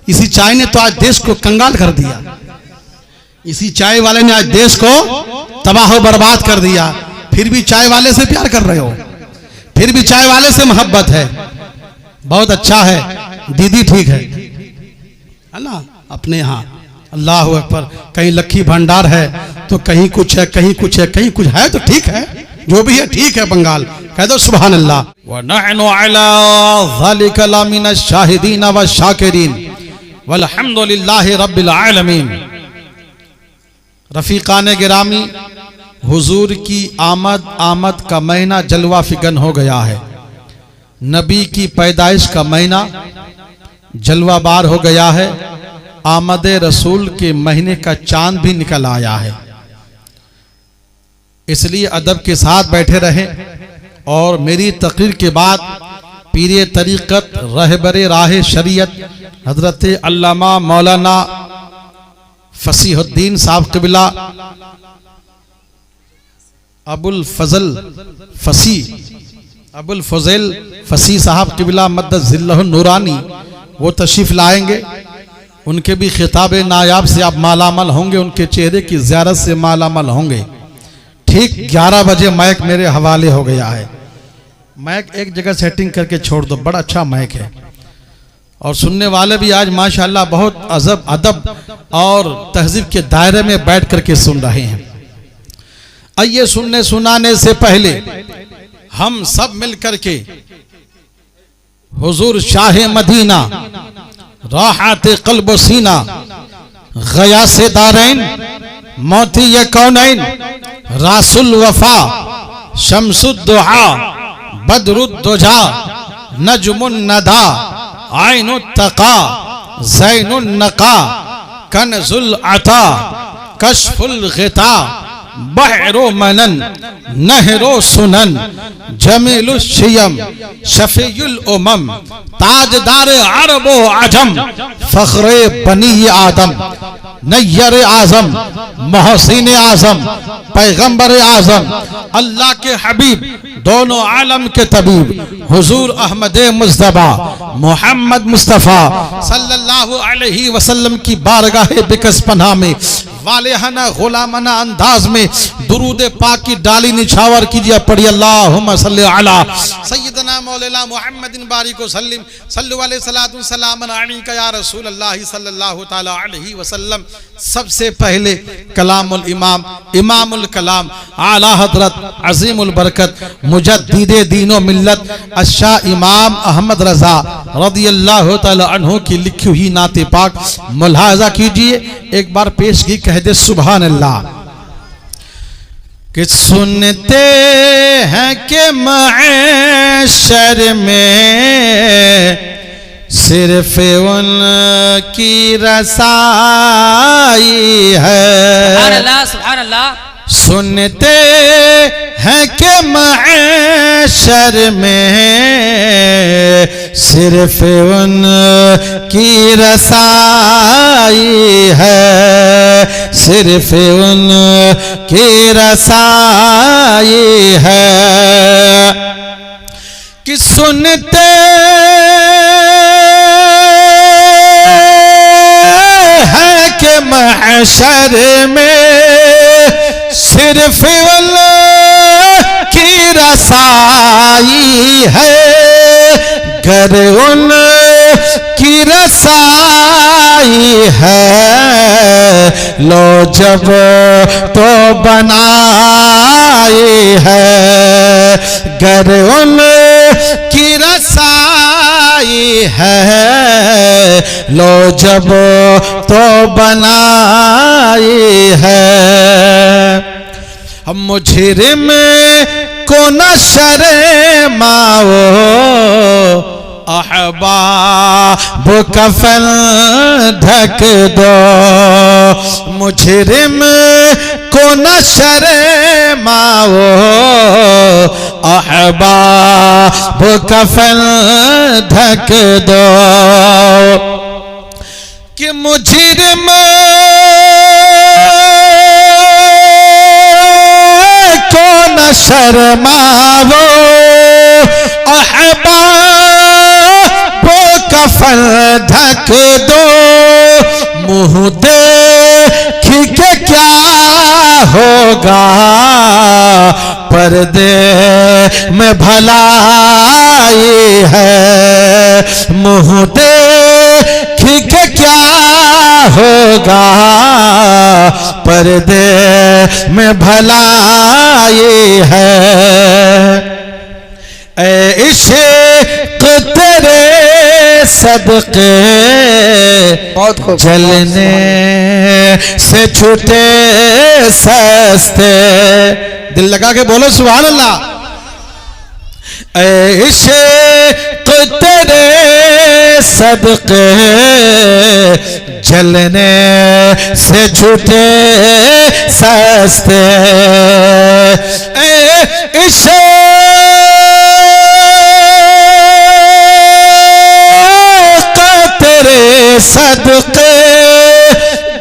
इसी चाय ने तो आज देश को कंगाल कर दिया। इसी चाय वाले ने आज देश को तबाह बर्बाद कर दिया। फिर भी चाय वाले से प्यार कर रहे हो, फिर भी चाय वाले से मोहब्बत है। बहुत अच्छा है, दीदी ठीक है ना अपने यहाँ। अल्लाह अकबर। कहीं लक्की भंडार है तो कहीं कुछ है, कहीं कुछ है, कहीं कुछ है, तो ठीक है, जो भी है ठीक है। बंगाल कह दो सुभान अल्लाह। व नहनु अला ज़ालिका लमिन शाहिदीन व शाकिरीन वल्हम्दुलिल्लाहि रब्बिल आलमीन। रफीकाने गिरामी, हुजूर की आमद का महीना जलवा फिगन हो गया है। नबी की पैदाइश का महीना जलवा बार हो गया है। आमद रसूल के महीने का चांद भी निकल आया है। इसलिए अदब के साथ बैठे रहें और मेरी तकरीर के बाद पीरे तरीक़त रहबरे राह शरीयत हजरत अल्लामा मौलाना फसीहुद्दीन साहब क़िबला अबुल फज़ल फसी साहब क़िबला मद्दज़िल्लहु नूरानी वो तशरीफ़ लाएंगे। उनके भी खिताब नायाब से आप मालामाल होंगे, उनके चेहरे की ज़ियारत से मालामाल होंगे। ठीक 11 बजे माइक मेरे हवाले हो गया है। माइक एक जगह सेटिंग करके छोड़ दो, बड़ा अच्छा माइक है। और सुनने वाले भी आज माशाल्लाह बहुत अदब और तहजीब के दायरे में बैठ करके सुन रहे हैं। आइए सुनने सुनाने से पहले हम सब मिल करके हुजूर शाह मदीना राहत क़ल्ब व सीना ग़यास दारैन मोती कौनैन रासुल वफा शम्सुद्दुहा बदरुद्दुजा नजमुन नदा आइनुत तका ज़ैनुन नका कन्जुल अता कश्फुल ग़िता बहरो मनन नहरो सुनन जमीलुश शियम शफीयुल उमम ताजदार अरब व अजम फ़ख्रे बनी आदम नय्यर आज़म मोहसिन आज़म पैगंबर आज़म अल्लाह के हबीब दोनों आलम के तबीब हुजूर अहमद मुस्तफ़ा मोहम्मद मुस्तफ़ा सल्लल्लाहु अलैहि वसल्लम की बारगाह बिकस पनाह में वालेहाना गुलामाना अंदाज में दुरूद पाक की डाली निछावर कीजिए। पढ़िए अल्लाहुम्मा सल्ली अला सय्यदना मौलाना मुहम्मदिन बारिक वसल्लिम सल्लु अलैहि सलातु सलामन अलैका या रसूल अल्लाह सल्लल्लाहु ताला अलैहि वसल्लम। सबसे पहले कलामुल इमाम इमामुल कलाम आला हजरत अजीमुल बरकत मुजद्दिदे दीनो मिल्लत अशाह इमाम अहमद रजा रदियल्लाहु ताला अन्हु की लिखी हुई नाते पाक मुलाहाजा कीजिए। एक बार पेश की कह दे सुभान अल्लाह। कि सुनते हैं कि महशर में सिर्फ उनकी रसाई है। सुभान अल्लाह, सुभान अल्लाह। सुनते हैं कि महशर में सिर्फ उनकी रसाई है, सिर्फ उनकी रसाई है। कि सुनते हैं कि महशर में सिर्फ उनकी रसाई है, गर उनकी रसाई है लो जब तो बनाई है, गर उनकी रसाई है लो जब तो बनाई है। हम मुजरिम को न शर्माओ अहबाब कफन ढक दो, मुजरिम को न शर्माओ अहबाब कफन ढक दो। कि मुजरिम को न शर्माओ अहबाब कफन ढक दो, मुंह देख के क्या होगा, पर्दे में भलाई है, मुंह देख के क्या होगा, पर्दे में भलाई है। ऐ इश्क तेरे सदके बहुत खूब, जलने से छूटे सस्ते। दिल लगा के बोलो सुभान अल्लाह। ऐ इश्क तेरे सदके जलने से छूटे सस्ते। ऐ इश्क सदके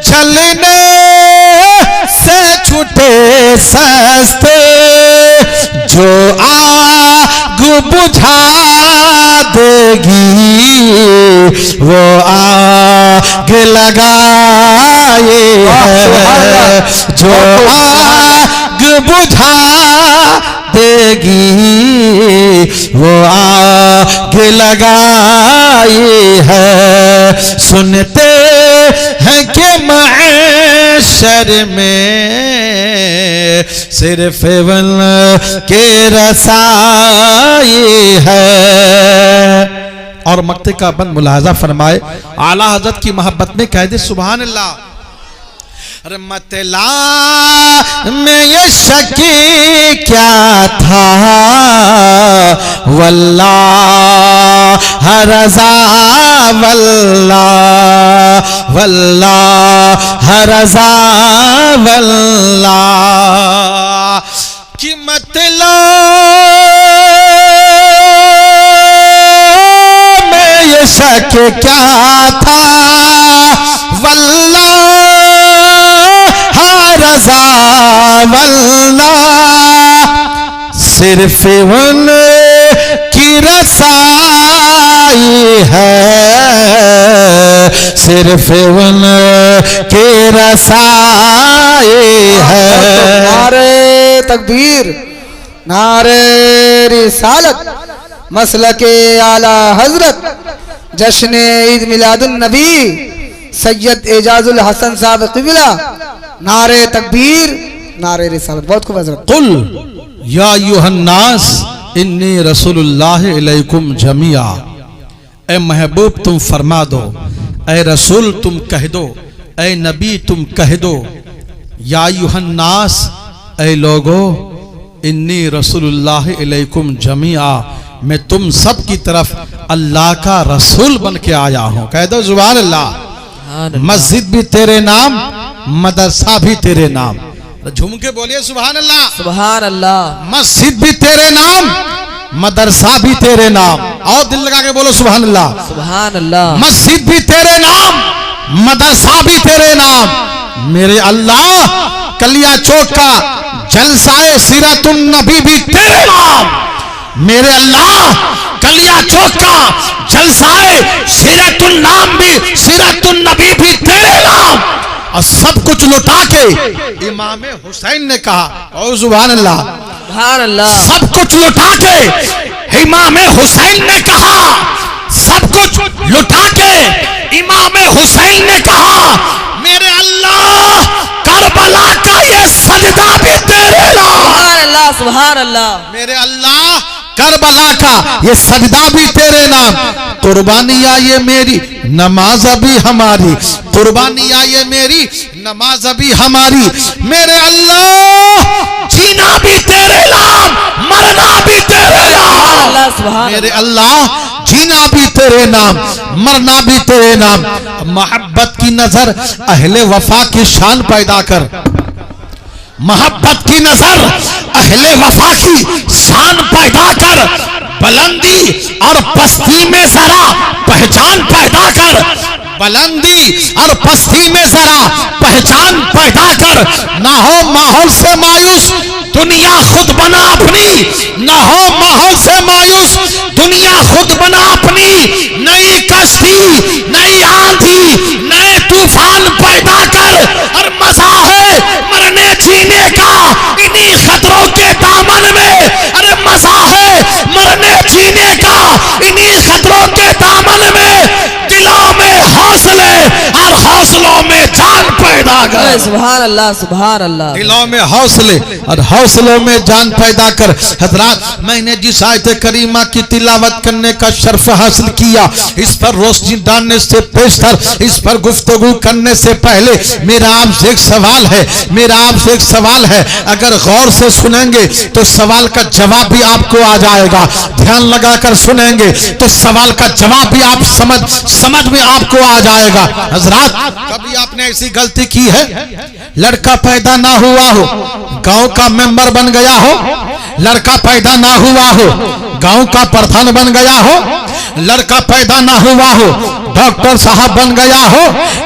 जलने से छूटे सस्ते, जो आग बुझा देगी वो आग लगाए है, जो आग बुझा देगी वो आग लगाई है। सुनते हैं कि महशर में सिर्फ वन के रसाई है। और मक्ते का बंद मुलाहजा फरमाए, आला हजरत की मोहब्बत में कह दे सुभान अल्लाह। मतला में ये शकी क्या था, वल्लाह रज़ा वल्लाह वल्लाह रज़ा वल्लाह कि मतला में ये शक क्या था, वल्लाह रज़ा वल्लाह सिर्फ उन की रसाई है, सिर्फ उन की रसाई है। नारे तकबीर, नारे रिसालत, मसलके आला हजरत, जश्न ईद मिलादुन नबी सैयद एजाजुल हसन साहब क़िबला। नारे तकबीर, नारे रिसालत। बहुत खूब हजरत। कुल या अय्युहन्नास इन्नी रसूलुल्लाह इलैकुम जमिया। ए महबूब तुम फरमा दो, ए रसूल तुम कह दो, ए नबी तुम कह दो, या अय्युहन्नास ए लोगो, इन्नी रसूलुल्लाह इलैकुम जमिया, मैं तुम सब की तरफ अल्लाह का रसूल बन के आया हूँ। कह दो जुबान अल्लाह। मस्जिद भी तेरे नाम, मदरसा भी तेरे नाम। झूम के बोलिए सुभान अल्लाह। सुभान अल्लाह। मस्जिद भी तेरे नाम, मदरसा भी तेरे नाम। और दिल लगा के बोलो सुभान अल्लाह। सुभान अल्लाह। मस्जिद भी तेरे नाम, मदरसा भी तेरे नाम। मेरे अल्लाह कलिया चौक का जलसाए सीरतुन नबी भी तेरे नाम। मेरे अल्लाह कलिया चौक का जलसाए सीरतुन नबी भी तेरे नाम। और सब कुछ लुटा के इमाम हुसैन ने कहा, और सुभान अल्लाह। सुभान अल्लाह। सब कुछ लुटा के इमाम हुसैन ने कहा, सब कुछ लुटा के इमाम हुसैन ने कहा, मेरे अल्लाह करबला का ये सजदा भी तेरे नाम। सुभान अल्लाह। सुभान अल्लाह। मेरे अल्लाह करबला का ये सजदा भी तेरे नाम। कुर्बानिया ये मेरी, नमाज अभी हमारी। कुर्बानिया ये मेरी, नमाज अभी हमारी। मेरे अल्लाह जीना भी तेरे नाम, मरना भी तेरे नाम। मेरे अल्लाह जीना भी तेरे नाम, मरना भी तेरे नाम। मोहब्बत की नजर अहले वफा की शान पैदा कर। मोहब्बत की नजर अहले वफा की शान पैदा कर। बुलंदी और पस्ती में जरा पहचान पैदा कर। बुलंदी और पस्ती में जरा पहचान पैदा कर। ना हो माहौल से मायूस, दुनिया खुद बना अपनी। ना हो माहौल से मायूस, दुनिया खुद बना अपनी, नई कश्ती, नई आंधी, नए तूफान पैदा कर, और मजा है मरने जीने का इन्हीं खतरों के दामन में। अरे मजा है मरने जीने का इन्हीं खतरों के दामन में। दिलों में हौसले और हौसलों में जान पैदा कर। सुभान अल्लाह, सुभान अल्लाह। दिलों में हौसले और हौसलों में जान पैदा कर। हजरात, मैंने जिस आयत करीमा की तिलावत करने का शर्फ हासिल किया, इस पर रोशनी डालने से पेशतर, इस पर गुफ्तगू करने से पहले मेरा आपसे एक सवाल है, मेरा आपसे एक सवाल है। अगर गौर से सुनेंगे तो सवाल का जवाब भी आपको आ जाएगा, ध्यान लगाकर सुनेंगे तो सवाल का जवाब भी आप समझ में आपको आ जाएगा। हजरात, कभी आपने ऐसी गलती की है, लड़का पैदा ना हुआ हो, गांव का मेंबर बन गया हो, लड़का पैदा ना हुआ हो, गांव का प्रधान बन गया हो, लड़का पैदा ना हुआ हो, डॉक्टर साहब बन गया हो,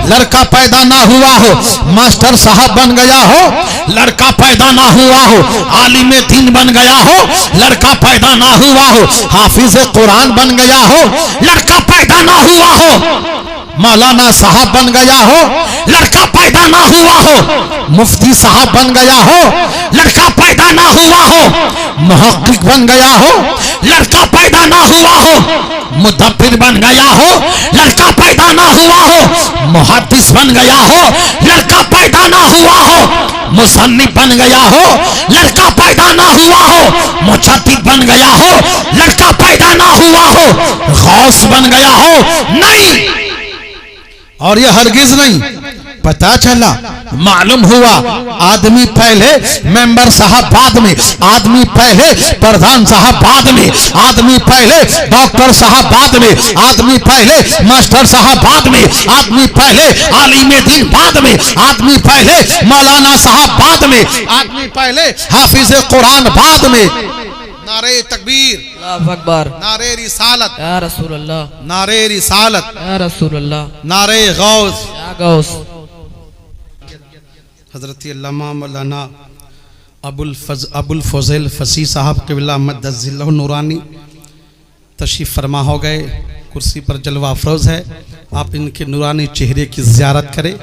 लड़का पैदा ना हुआ हो, मास्टर साहब बन गया हो, लड़का पैदा ना हुआ हो, आलिम दीन बन गया हो, लड़का पैदा ना हुआ हो, हाफिज कुरान बन गया हो, लड़का पैदा ना हुआ हो, मौलाना साहब बन गया हो, लड़का पैदा ना हुआ हो, मुफ्ती साहब बन गया हो, लड़का पैदा ना हुआ हो, मुहक्किक बन गया हो, लड़का पैदा ना हुआ हो, मुदब्बिर बन गया हो, लड़का पैदा ना हुआ हो, मुहद्दिस बन गया हो, लड़का पैदा ना हुआ हो, मुसन्निफ बन गया हो, लड़का पैदा ना हुआ हो, मुजद्दिद बन गया हो, लड़का पैदा ना हुआ हो, गौस बन गया हो, नहीं। और ये हरगिज नहीं, पता चला, मालूम हुआ, आदमी पहले, मेंबर साहब बाद में, आदमी पहले, प्रधान साहब बाद में, आदमी पहले, डॉक्टर साहब बाद में, आदमी पहले, मास्टर साहब बाद में, आदमी पहले, आलिम दीन बाद में, आदमी पहले, मौलाना साहब बाद में, आदमी पहले, हाफिज कुरान बाद में। नारे तकबीर, अल्लाहु अकबर, नारे रिसालत, या रसूल अल्लाह, नारे रिसालत, या रसूल अल्लाह, नारे गौस, या गौस। हजरत अल्लामा मौलाना अबुल फजल फसी साहब क़िबला मद्दज़िल्लहु नूरानी तशरीफ़ फरमा हो गए, कुर्सी पर जलवा अफरोज़ है। आप इनके नूरानी चेहरे की ज़ियारत करें,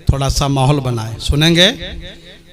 थोड़ा सा माहौल बनाए। सुनेंगे,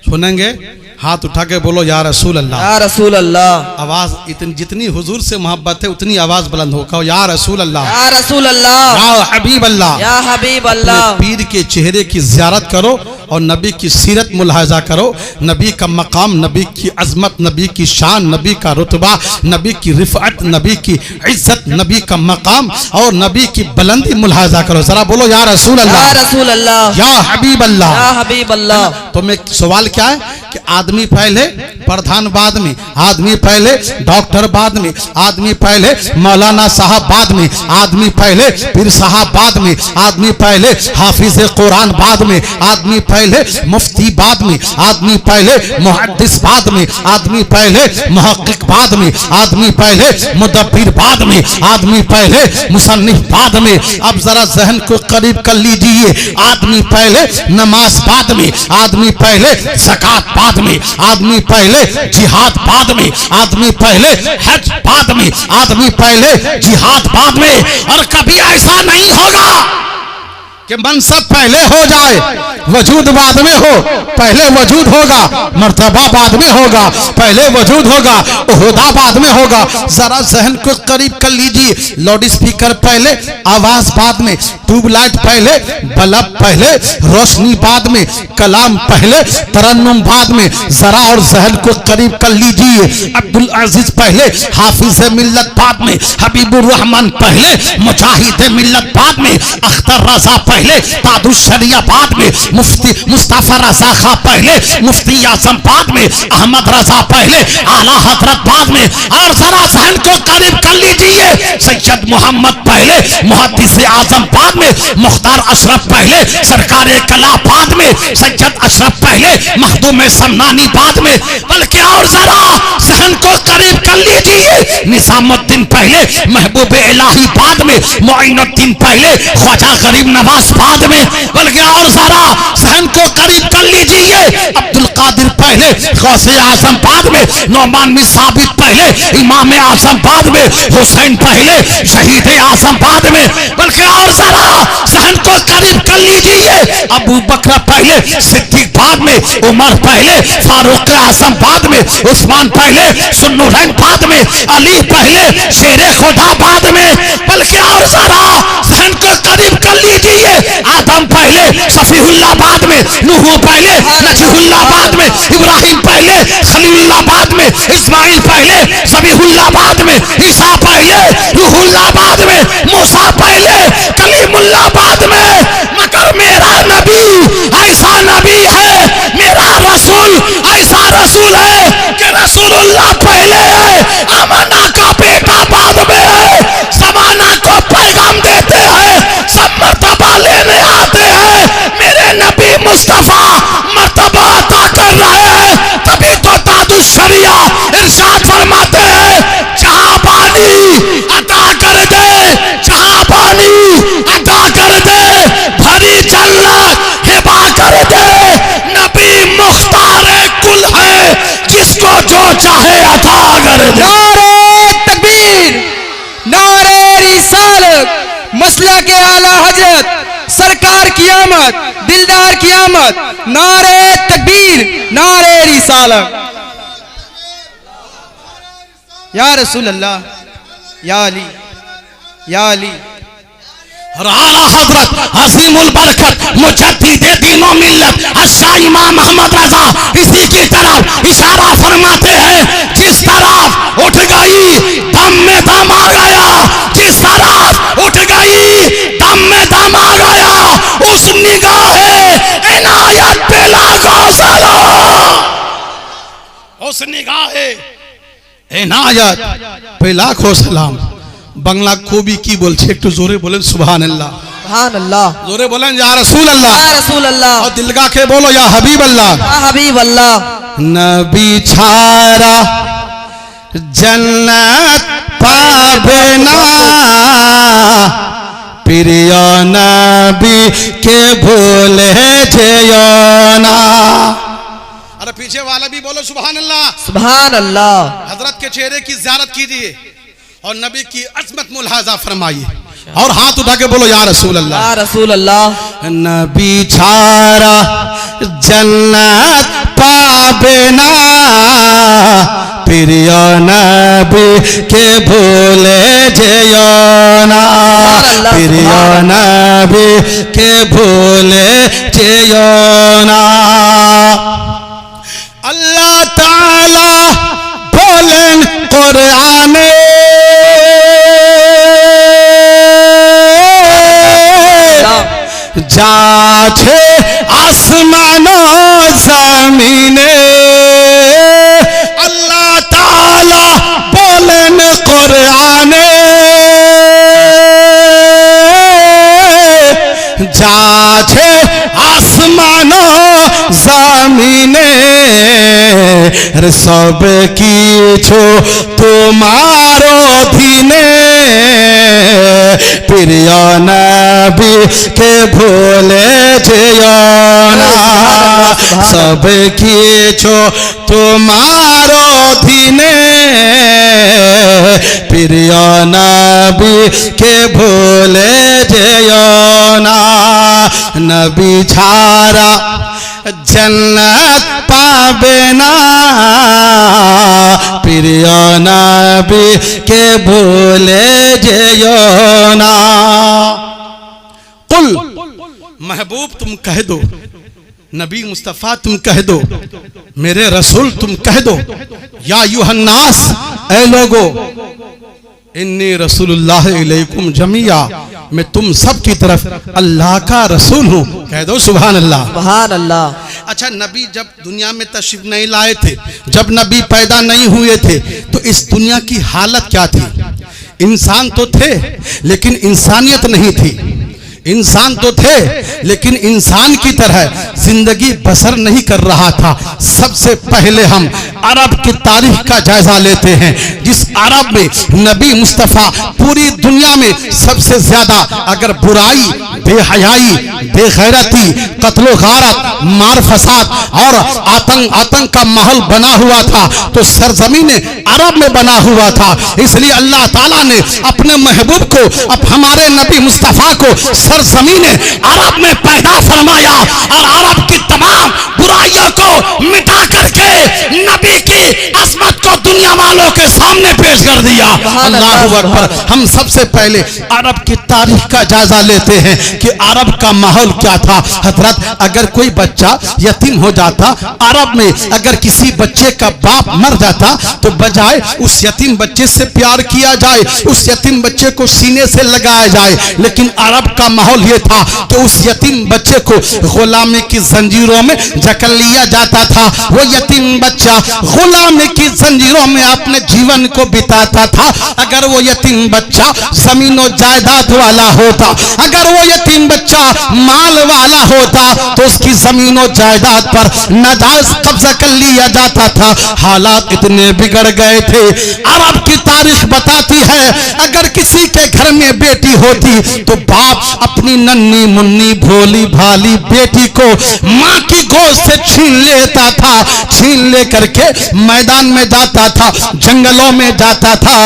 सुनेंगे, हाथ उठा के बोलो या रसूल अल्लाह, या रसूल अल्लाह। आवाज इतनी, जितनी हुजूर से मोहब्बत है उतनी आवाज बुलंद हो, कहो या रसूल अल्लाह, या रसूल अल्लाह, या हबीब अल्लाह। या हबीब अल्लाह। पीर के चेहरे की ज़ियारत करो और नबी की सीरत मुलाहजा करो, नबी का मकाम, नबी की अजमत, नबी की शान, नबी का रुतबा, नबी की रिफ़अत, नबी की इज्जत, नबी का मकाम और नबी की बुलंदी मुलाहजा करो। जरा बोलो या रसूल अल्लाह, या रसूल अल्लाह, या हबीब अल्लाह, या हबीब अल्लाह। तो मैं सवाल क्या है कि आदमी पहले, प्रधान बाद में, आदमी पहले, डॉक्टर बाद में, आदमी पहले, मौलाना साहब बाद में, आदमी पहले, पीर साहब बाद में, आदमी पहले, हाफिज कुरान बाद में, आदमी पहले, मुफ्ती बाद में, आदमी पहले, मुहद्दिस बाद में, आदमी पहले, मुहक्किक बाद में, आदमी पहले, मुदब्बिर बाद में, आदमी पहले, मुसन्निफ बाद में। अब जरा जहन को करीब कर लीजिए, आदमी पहले नमाज बाद में, आदमी पहले ज़कात बाद में, आदमी पहले जिहाद बाद में, आदमी पहले हज बाद में, आदमी पहले जिहाद बाद में। और कभी ऐसा नहीं होगा कि मनसब पहले हो जाए, वजूद बाद में हो। पहले वजूद होगा, मर्तबा बाद में होगा, पहले वजूद होगा, ओहदा बाद में होगा। जरा जहन को करीब कर लीजिए, लाउड स्पीकर पहले, आवाज बाद में, ट्यूबलाइट पहले, बल्ब पहले, रोशनी बाद में, कलाम पहले, तरन्नुम बाद में। जरा और जहन को करीब कर लीजिए, अब्दुल अजीज पहले, हाफिज मिल्लत बाद में, हबीबुर रहमान पहले, मुजाहिद मिल्लत बाद में, अख्तर रजा पहले, तादुशरिया बाद में, मुफ्ती मुस्तफा रजा खां पहले, मुफ्ती आजम बाद में, अहमद रजा पहले, आला हजरत बाद में। और जरा जहन को करीब कर लीजिए, सैयद मोहम्मद पहले, मुहद्दिस आजम बाद में, मुख्तार अशरफ पहले, सरकार कला बाद में, सैयद अशरफ पहले, मखदूम सम्मानी बाद में। बल्कि और जरा जहन को करीब कर लीजिए, निजामुद्दीन पहले, महबूब इलाही बाद में, मुइनुद्दीन पहले, ख्वाजा गरीब नवाज बाद में। बल्कि और जरा जहन को करीब कर लीजिए, अब्दुल कादिर पहले, गौसे आजम बाद में, नौमान बिन साबित पहले, इमाम आजम बाद में, हुसैन पहले, शहीद आजम बाद में। बल्कि और जरा सहन को करीब कर लीजिए, अबू बकर पहले, सिद्दीक बाद में, उमर पहले, फारूक आजम बाद में, उस्मान पहले, सुन्नुरैन बाद में, अली पहले, शेरे खुदा बाद में। बल्कि और जरा सहन को करीब कर लीजिए, आदम पहले, सफीहुल्लाह बाद में, नूह पहले, नजीहुल्लाह बाद में, इब्राहिम पहले, खलीलुल्लाह बाद में, इस्माइल पहले, सबीहुल्लाह बाद में, ईसा पहले, रूहुल्लाह बाद में, मूसा पहले, कलीमुल्लाह बाद में। मगर मेरा नबी ऐसा नबी है, मेरा रसूल ऐसा रसूल है कि रसूलुल्लाह पहले है, अमना का बेटा बाद में है। ज़माना को पैगाम देते हैं, सब मर्तबा लेने आते हैं, मेरे नबी मुस्तफा मर्तबा अता कर रहे हैं। तभी तो तादु शरिया इरशाद फरमाते हैं, जहां पानी अता कर दे, जहां पानी अता कर दे, भरी जन्नत हिबा कर दे। नबी मुख्तार कुल है, जिसको जो चाहे अता कर दे। नारे तकबीर, नारे रिसालत, मसला के आला हजरत, सरकार की आमद, दिलदार की आमद। नारे तकबीर, नारे रिसालत। या रसूल अल्लाह, या अली, या अली। आला हजरत अजीमुल बरकत मुजद्दिद दीनो मिल्लत शाह इमाम अहमद रजा इसी की तरफ इशारा फरमाते हैं, जिस तरफ उठ गई दम में दम आ गया, जिस तरफ उठ गई दम में दम आ गया, उस निगाह इनायत पे लागो सलाम, उस निगाह इनायत पे लाखों सलाम। বাংলা কবি কি বলছে একটু জোরে বলেন সুবহানাল্লাহ, সুবহানাল্লাহ। জোরে বলেন ইয়া রাসূলুল্লাহ, ইয়া রাসূলুল্লাহ। और दिल का के बोलो या हबीब अल्लाह, ইয়া হাবিবাল্লাহ। नबी छारा जन्नत पाबे ना, प्रिय नबी के भूले जेयो ना। अरे पीछे वाला भी बोलो सुबहानल्लाह, सुबहानल्लाह। हजरत के चेहरे की ज़ियारत कीजिए और नबी की अजमत मुलाहाजा फरमाइए और हाथ उठा के बोलो या रसूल अल्लाह, या रसूल अल्लाह। नबी छारा जन्नत पाबे ना, प्रिय नबी के भूले जेयो ना, प्रिय नबी के भूले जेयो ना। अल्लाह ताला बोलें कुराने, जाछे आसमानो जमीने, अल्लाह ताला बोलेन कुराने, जाछे आसमानो जमीने, सब किछु तुम्हारो धीने, प्रिय नबी के भूले जेयो ना, सब किछु तुम्हारो धीने, प्रिय नबी के भूले जेयो ना। नबी छारा जन्नत पाबे ना, प्रिय नबी के भूले जेयो ना। कुल महबूब तुम कह दो, नबी मुस्तफ़ा तुम कह दो, मेरे रसूल तुम कह दो, या युहन्नास ऐ लोगो, इन्नी रसूलुल्लाह इलैकुम जमिया, मैं तुम सब की तरफ अल्लाह का रसूल हूँ, कह दो सुभान अल्लाह, सुभान अल्लाह। अच्छा, नबी जब दुनिया में तशरीफ नहीं लाए थे, जब नबी पैदा नहीं हुए थे, तो इस दुनिया की हालत क्या थी? इंसान तो थे लेकिन इंसानियत नहीं थी, इंसान तो थे लेकिन इंसान की तरह जिंदगी बसर नहीं कर रहा था। सबसे पहले हम अरब की तारीख का जायजा लेते हैं, जिस अरब में नबी मुस्तफ़ा पूरी दुनिया में सबसे ज्यादा अगर बुराई बेहयाई, बेगैरती, कत्लो गारत, मार फसाद और आतंक का माहौल बना हुआ था, तो सरजमीन अरब में बना हुआ था। इसलिए अल्लाह ताला ने अपने महबूब को, अब हमारे नबी मुस्तफा को सरजमीन अरब में पैदा फरमाया और अरब की तमाम बुराइयों को मिटा करके नबी की असमत को दुनिया वालों के सामने पेश कर दिया। अल्लाहू अकबर। हम सबसे पहले अरब की तारीख का जायजा लेते हैं कि अरब का माहौल क्या था। हजरत, अगर कोई बच्चा यतीम हो जाता, अरब में अगर किसी बच्चे का बाप मर जाता, तो बजाय उस यतीम बच्चे से प्यार किया जाए, उस यतीम बच्चे को सीने से लगाया जाए, लेकिन अरब का माहौल ये था कि उस यतीम बच्चे को गुलामी की जंजीरों में जकड़ लिया जाता था। वो यतीम बच्चा गुलामी की जंजीरों में अपने जीवन को बिताता था। अगर वो यतीम बच्चा जमीन और जायदाद वाला होता, अगर वो यतीम बच्चा माल वाला होता, तो उसकी जमीन और जायदाद पर नाजायज कब्जा कर लिया जाता था। हालात इतने बिगड़ गए थे। अरब की तारीख बताती है, अगर किसी के घर में बेटी होती तो बाप अपनी नन्ही मुन्नी भोली भाली बेटी को माँ की गोद से छीन लेता था, छीन ले करके मैदान में जाता था, जंगलों में जाता था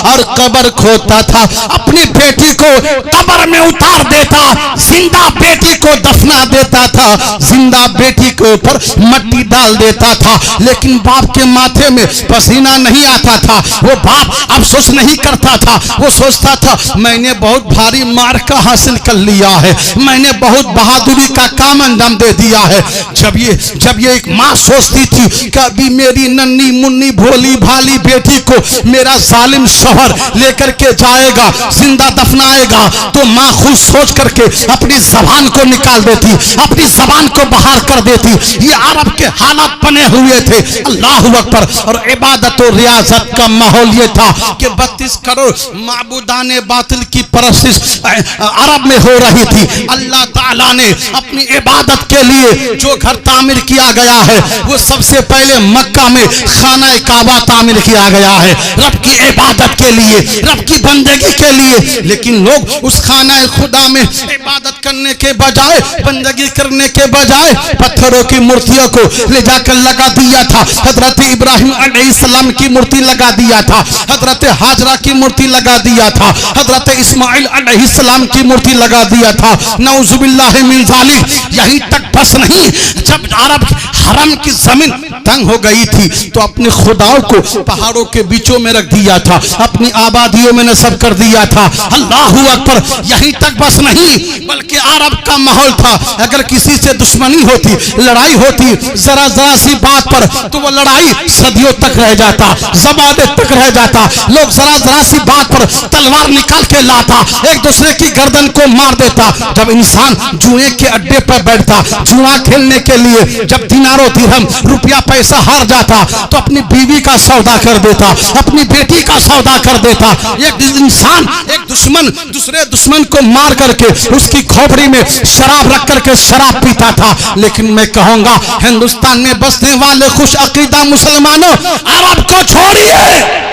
और कब्र खोदता था, अपनी बेटी को कब्र में उतार देता, जिंदा बेटी को दफना देता था, जिंदा बेटी के ऊपर मट्टी डाल देता था। लेकिन बाप के माथे में पसीना नहीं आता था। वो बाप अफसोस नहीं करता था, वो सोचता था मैंने बहुत भारी मार्का हासिल कर लिया है, मैंने बहुत बहादुरी का काम अंजाम दे दिया है। जब ये एक माँ सोचती थी कि अभी मेरी नन्ही मुन्नी भोली भाली बेटी को मेरा जालिम शौहर लेकर के जाएगा, जिंदा दफनाएगा, तो माँ खुद सोच करके अपनी जबान को निकाल देती, अपनी जबान को बाहर कर देती। ये अरब के हालात बने हुए थे। अल्लाहू अकबर। और इबादत और रियाजत का माहौल ये था कि 32 करोड़ माबूदाने बातिल की परस्तिश अरब में हो रही थी। अल्लाह ताला ने अपनी इबादत के लिए जो घर तामीर किया गया है, वो सबसे पहले मक्का में खाना काबा तामीर किया गया है, रब की इबादत के लिए, रब की बंदगी के लिए। लेकिन लोग उस खाना खुदा में इबादत करने के बजाय, बंदगी करने के बजाय पत्थरों की मूर्तियों को ले जाकर लगा दिया था। हजरत इब्राहिम अलैहिस्सलाम की मूर्ति लगा दिया था, हजरत हाजरा की मूर्ति लगा दिया था, हजरत इस्माइल अलैहिस्सलाम की मूर्ति लगा दिया था। नऊजुबिल्लाहि मिन जालिक। यहीं तक बस नहीं, जब अरब हरम की जमीन तंग हो गई थी तो अपने खुदाओं को पहाड़ों के बीचों में रख दिया था, अपनी आबादियों में नस्ब कर दिया था। अल्लाहू अकबर। यहीं तक बस नहीं, बल्कि अरब का माहौल था, अगर किसी से दुश्मनी होती, लड़ाई होती, जरा जरा सी बात पर, तो वो लड़ाई सदियों तक रह जाता, ज़माने तक रह जाता। लोग जरा जरा सी बात पर तलवार निकाल के लाता, एक दूसरे की गर्दन को मार देता। जब इंसान जुए के अड्डे पर बैठता, जुआ खेलने के लिए जब दिनारों दिरहम रुपया पैसा हार जाता, तो अपनी बीवी का सौदा कर देता, अपनी बेटी का सौदा कर देता। एक इंसान एक दुश्मन दूसरे दुश्मन को मार करके उसकी खोपड़ी में शराब रख करके शराब पीता था। लेकिन मैं कहूंगा, हिंदुस्तान में बसने वाले खुश अकीदा मुसलमानों, अरब को छोड़िए।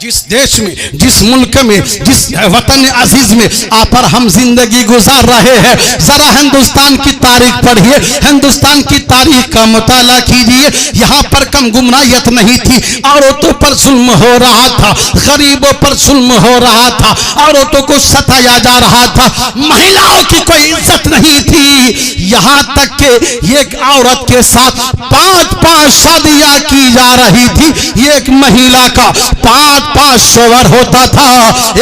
जिस देश में, जिस मुल्क में, जिस वतन अजीज में आप पर हम जिंदगी गुजार रहे हैं, जरा हिंदुस्तान की तारीख पढ़िए, हिंदुस्तान की तारीख का मुताला कीजिए। यहाँ पर कम गुमराहियत नहीं थी, औरतों पर जुल्म हो रहा था, गरीबों पर जुल्म हो रहा था, औरतों को सताया जा रहा था, महिलाओं की कोई इज्जत नहीं थी। यहाँ तक कि एक औरत के साथ 5-5 शादियां की जा रही थी। एक महिला का 5-5 शोहर होता था,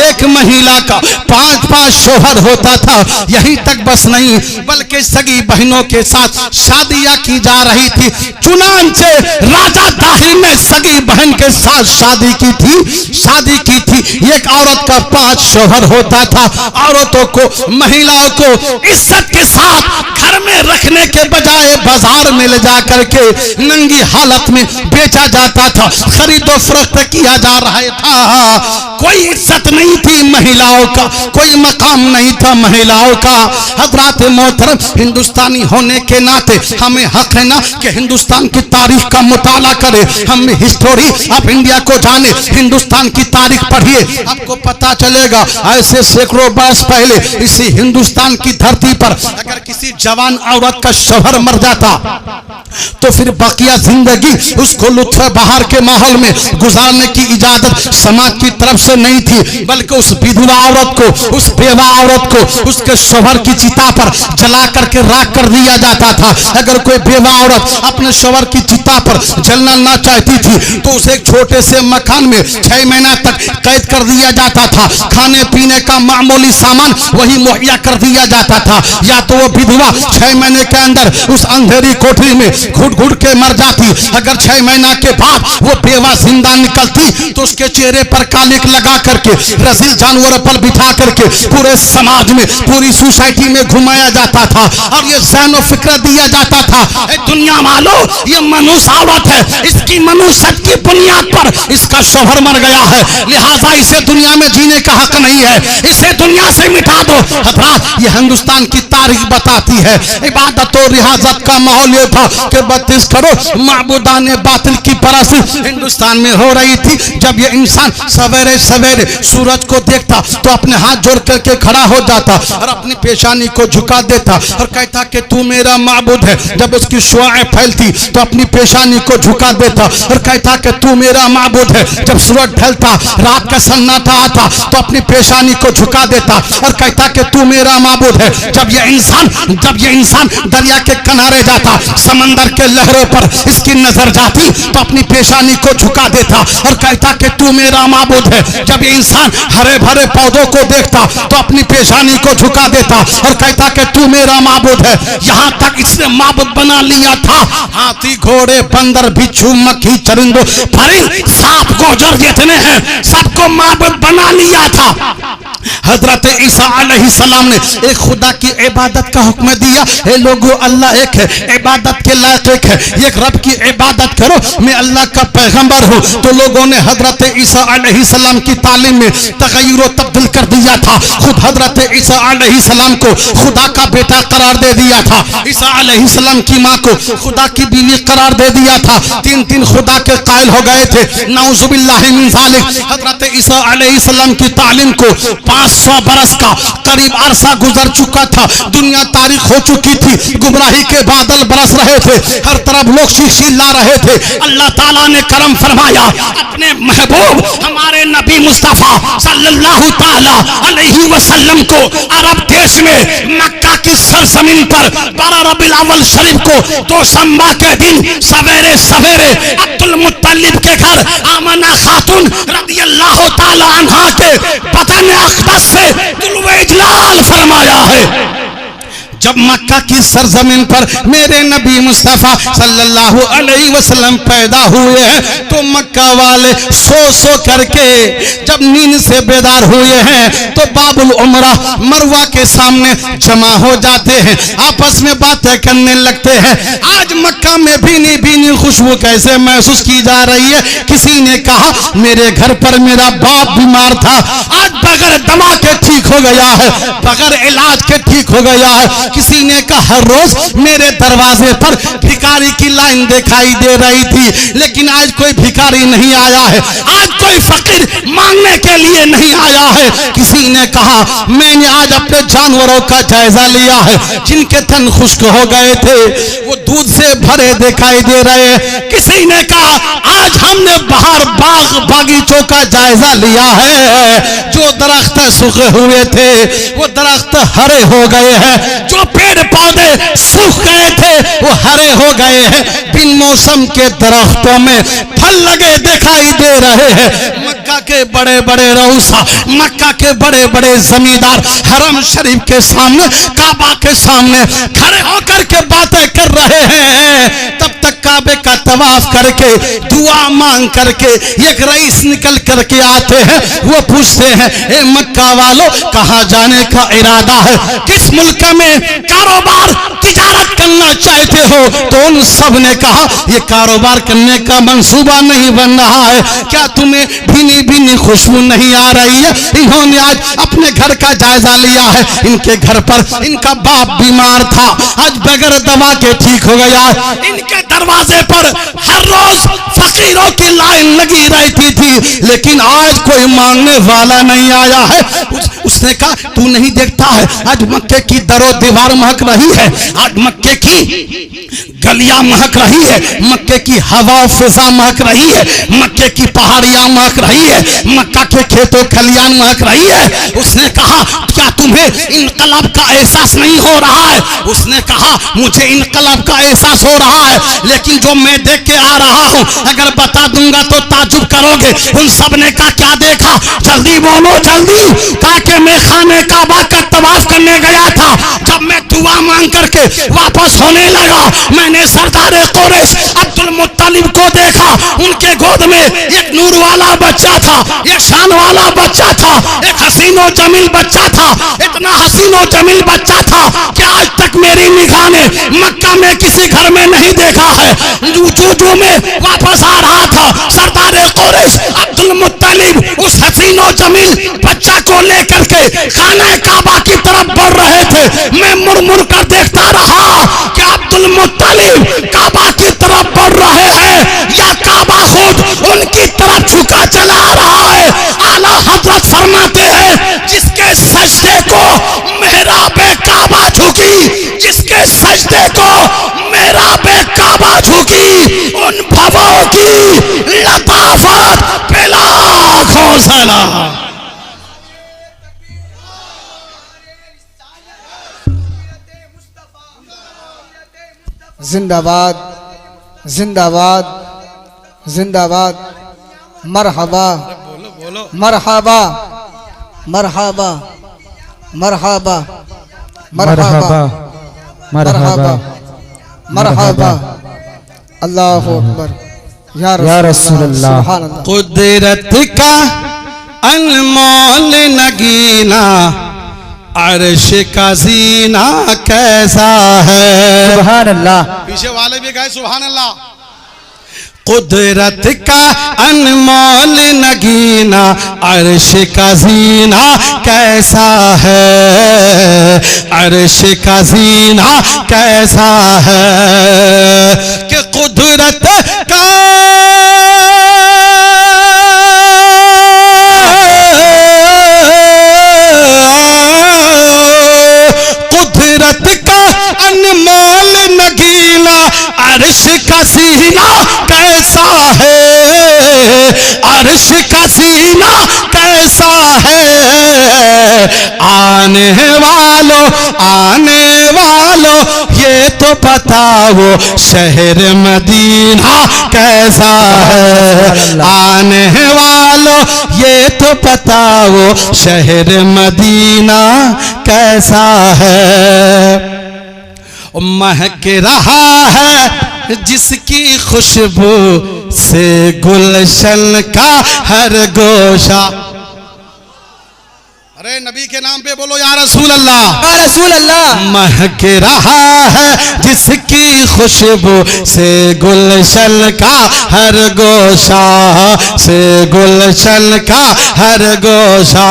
एक महिला का 5-5 शोहर होता था। यहीं तक बस नहीं, बल्कि सगी बहनों के साथ शादियां की जा रही थी। चुनांचे राजा दाहिर ने सगी बहन के साथ शादी की थी। एक औरत का 5 शोहर होता था। औरतों को, महिलाओं को इज्जत के साथ घर में रखने के बजाय बाजार में ले जा करके नंगी हालत में बेचा जाता था, खरीदो फरोख्त किया जा रहा था। कोई इज्जत नहीं थी महिलाओं का, कोई मकाम नहीं था महिलाओं का। हजरात मोहतरम, हिंदुस्तानी होने के नाते हमें हक है ना कि हिंदुस्तान की तारीख का मुताला करें, हम हिस्टोरी ऑफ इंडिया को जाने, हिंदुस्तान की तारीख पढ़िए, आपको पता चलेगा ऐसे सैकड़ों वर्ष पहले इसी हिंदुस्तान की धरती पर अगर किसी जवान औरत का शौहर मर जाता तो फिर बाकिया जिंदगी उसको लुत्फ बहार के माहौल में गुजारने की इजाजत समाज की तरफ से नहीं थी, बल्कि उस विधवा औरत को, उस बेवा औरत को उसके शौहर की चिता पर जला करके राख कर दिया जाता था। अगर कोई बेवा औरत अपने शौहर की चिता पर जलना ना चाहती थी तो उसे एक छोटे से मकान में 6 महीना तक कैद कर दिया जाता था। खाने पीने का मामूली सामान वही मुहैया कर दिया जाता था, या तो वो विधवा 6 महीने के अंदर उस अंधेरी कोठरी में घुट घुट के मर जाती। अगर 6 महीना के बाद वो बेवा जिंदा निकलती तो उसके चेहरे पर कालिक लगा करके रसील जानवरों पर बिठा करके पूरे समाज में, पूरी सोसाइटी में घुमाया जाता था और ये ज़हनो फिक्र दिया जाता था, दुनिया वालों ये मनुष्य औरत है, इसकी मनुष्यत की बुनियाद पर इसका शौहर मर गया है, लिहाजा इसे दुनिया में जीने का हक नहीं है, इसे दुनिया से मिटा दो। हजरात, ये हिंदुस्तान की तारीख बताती है। इबादत और रियाजत का माहौल ये था कि 32 करोड़ माबूदान बातिल की परस्त हिंदुस्तान में हो रही थी। जब ये इंसान सवेरे सवेरे सूरज को देखता तो अपने हाथ जोड़ करके खड़ा हो जाता और अपनी पेशानी को झुका देता और कहता कि तू मेरा माबूद है। जब उसकी शुआएं फैलती तो अपनी पेशानी को झुका देता और कहता कि तू मेरा माबूद है। जब सूरज ढलता, रात का सन्नाटा आता तो अपनी पेशानी को झुका देता और कहता कि तू मेरा माबूद है। जब ये इंसान दरिया के किनारे जाता, समंदर के लहरों पर इसकी नजर जाती तो अपनी पेशानी को झुका देता और कहता कि तू मेरा माबूद है। जब ये इंसान हरे भरे पौधों को देखता तो अपनी पेशानी को झुका देता और कहता कि तू मेरा माबूद है। यहाँ तक इसने माबूद बना लिया था हाथी, घोड़े, बंदर, बिच्छू, मक्खी, चरिंदों, परिंद, सांप, गोजर जितने हैं सबको माबूद बना लिया था। हजरत ईसा अलैहिस्सलाम ने एक खुदा की इबादत का हुक्म दिया, हे लोगों अल्लाह एक है, इबादत के लायक एक है, एक रब की इबादत करो, मैं अल्लाह का पैगंबर हूँ। तो लोगों ने हजरत ईसा अलैहिस्सलाम की तालीम में तगय्युर तब्दील कर दिया था। खुद हजरत ईसा अलैहिस्सलाम को खुदा का बेटा करार दे दिया था, ईसा अलैहिस्सलाम की माँ को खुदा की बीवी करार दे दिया था। 3 खुदा के कायल हो गए थे, नाउजुबिल्लाहि मिन ज़ालिक। हजरत ईसा अलैहिस्सलाम की तालीम को 500 बरस का करीब अरसा गुजर चुका था, दुनिया तारीख हो चुकी थी, गुमराही के बादल बरस रहे थे, हर तरफ लोग चिल्ला रहे थे। अल्लाह ताला ने करम फरमाया, अपने महबूब हमारे नबी मुस्तफा सल्लल्लाहु ताला अलैहि वसल्लम को अरब देश में मक्का की सरजमीन पर 12 रबीउल अव्वल शरीफ को दोशंबा के दिन सवेरे सवेरे अब्दुल मुत्तलिब के घर आमना खातून रदियल्लाहु ताला अन्हा के बदन अक़दस से तुलवे इजलाल फरमाया है। जब मक्का की सरजमीन पर मेरे नबी मुस्तफा सल्लल्लाहु अलैहि वसल्लम पैदा हुए हैं तो मक्का वाले सो करके जब नींद से बेदार हुए हैं तो बाबुल उमरा मरवा के सामने जमा हो जाते हैं, आपस में बातें करने लगते हैं। आज मक्का में भीनी भीनी खुशबू कैसे महसूस की जा रही है? किसी ने कहा मेरे घर पर मेरा बाप बीमार था, आज बगैर दवा के ठीक हो गया है, बगैर इलाज के ठीक हो गया है। किसी ने कहा हर रोज मेरे दरवाजे पर भिखारी की लाइन दिखाई दे रही थी, लेकिन आज कोई भिखारी नहीं आया है, आज कोई फकीर मांगने के लिए नहीं आया है। किसी ने कहा मैंने आज अपने जानवरों का जायजा लिया है, जिनके तन खुश्क हो गए थे वो दूध से भरे दिखाई दे रहे हैं। किसी ने कहा आज हमने बाहर बाग बागीचों का जायजा लिया है, जो दरख्त सूखे हुए थे वो दरख्त हरे हो गए हैं, जो पेड़ पौधे सूख गए थे वो हरे हो गए हैं, बिन मौसम के दरख्तों में फल लगे दिखाई दे रहे हैं। मक्का के बड़े बड़े रऊसा, मक्का के बड़े बड़े जमींदार हरम शरीफ के सामने, काबा के सामने खड़े होकर के बातें कर रहे हैं। तब तक काबे का तवाफ करके दुआ मांग करके एक रईस निकल करके आते हैं, वो पूछते हैं ए मक्का वालों कहाँ जाने का इरादा है, किस मुल्क में कारोबार तिजारत चाहते हो? तो उन सब ने कहा ये कारोबार करने का मंसूबा नहीं बन रहा है, क्या तुम्हें भीनी भीनी खुशबू नहीं आ रही है? इन्होंने आज अपने घर का जायजा लिया है। इनके घर पर इनका बाप बीमार था, आज बगैर दवा के ठीक हो गया। इनके दरवाजे पर हर रोज फकीरों की लाइन लगी रहती थी, लेकिन आज कोई मांगने वाला नहीं आया है। उसने कहा तू नहीं देखता है आज मक्के की दरो दीवार महक रही है, आज मक्के की गलियां महक रही है, मक्के की हवा फिजा महक रही है, मक्के की पहाड़ियां महक रही है, मक्का के खेतों खलियान महक रही है। उसने कहा क्या तुम्हें इनकलाब का एहसास नहीं हो रहा है? उसने कहा मुझे इनकलाब का एहसास हो रहा है, लेकिन जो मैं देख के आ रहा हूं अगर बता दूंगा तो ताजुब करोगे। उन सब ने कहा क्या देखा? जल्दी बोलो जल्दी। कहा कि मैं खाने काबा का तवाफ करने गया था, जब मैं दुआ मांग करके वापस होने लगा मैंने सरदार कुरैश अब्दुल मुत्तलिब को देखा। उनके गोद में एक नूर वाला बच्चा था, एक शान वाला बच्चा था, एक हसीनो जमील बच्चा था। इतना हसीनो जमील बच्चा था कि आज तक मेरी निगाह ने मक्का में किसी घर में नहीं देखा है। जो में वापस आ रहा था सरदार कुरैश अब्दुल मुत्तलिब उस हसीनो जमील बच्चा को लेकर के खाने काबा की तरफ बढ़ रहे थे। मैं मुड़ मुड़ कर देखता रहा कि अब्दुल मुत्तलिब काबा की तरफ बढ़ रहे हैं या काबा खुद उनकी तरफ झुका चला रहा है। आला हजरत फरमाते हैं जिसके सजदे को मेहराबे काबा झुकी, जिसके सजदे को मेहराबे काबा झुकी, उन भवों की लताफत पे लाखों सलाम। जिंदाबाद जिंदाबाद जिंदाबाद। मरहबा मरहबा मरहबा मरहबा मरहबा मरहबा मरहबा। अल्लाहु अकबर या रसूल अल्लाह। सुभान अल्लाह। कुदरत का अनमोल नगीना अर्श का जीना कैसा है। सुभान अल्लाह। पीछे वाले भी गए सुभान अल्लाह। कुदरत का अनमोल नगीना अर्श का जीना कैसा है, अर्श का जीना कैसा है कि कुदरत का अनमोल नगीना अर्श का सीना कैसा है, अर्श का सीना कैसा है। आने वालों ये तो बताओ शहर मदीना कैसा है। आने वालों ये तो बताओ शहर मदीना कैसा है। महक रहा है जिसकी खुशबू से गुलशन का हर गोशा। अरे नबी के नाम पे बोलो या रसूल अल्लाह, या रसूल अल्लाह। महक रहा है जिसकी खुशबू से गुलशन का हर गोशा, से गुलशन का हर गोशा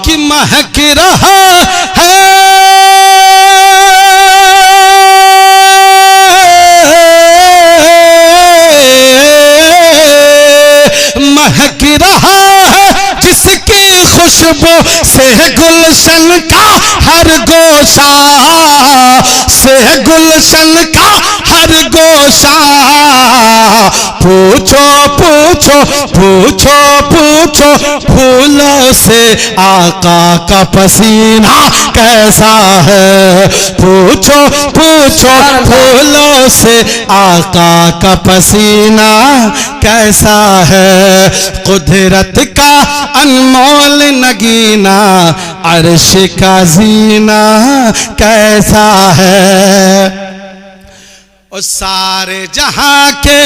कि महक रहा है महक रहा है जिसकी खुशबू से गुलशन का हर गोशा, से गुलशन का हर गोशा। पूछो पूछो पूछो पूछो फूलों से आका का पसीना कैसा है। पूछो पूछो फूलों से आका का पसीना कैसा है। कुदरत का अनमोल नगीना अर्श का जीना कैसा है। और सारे जहां के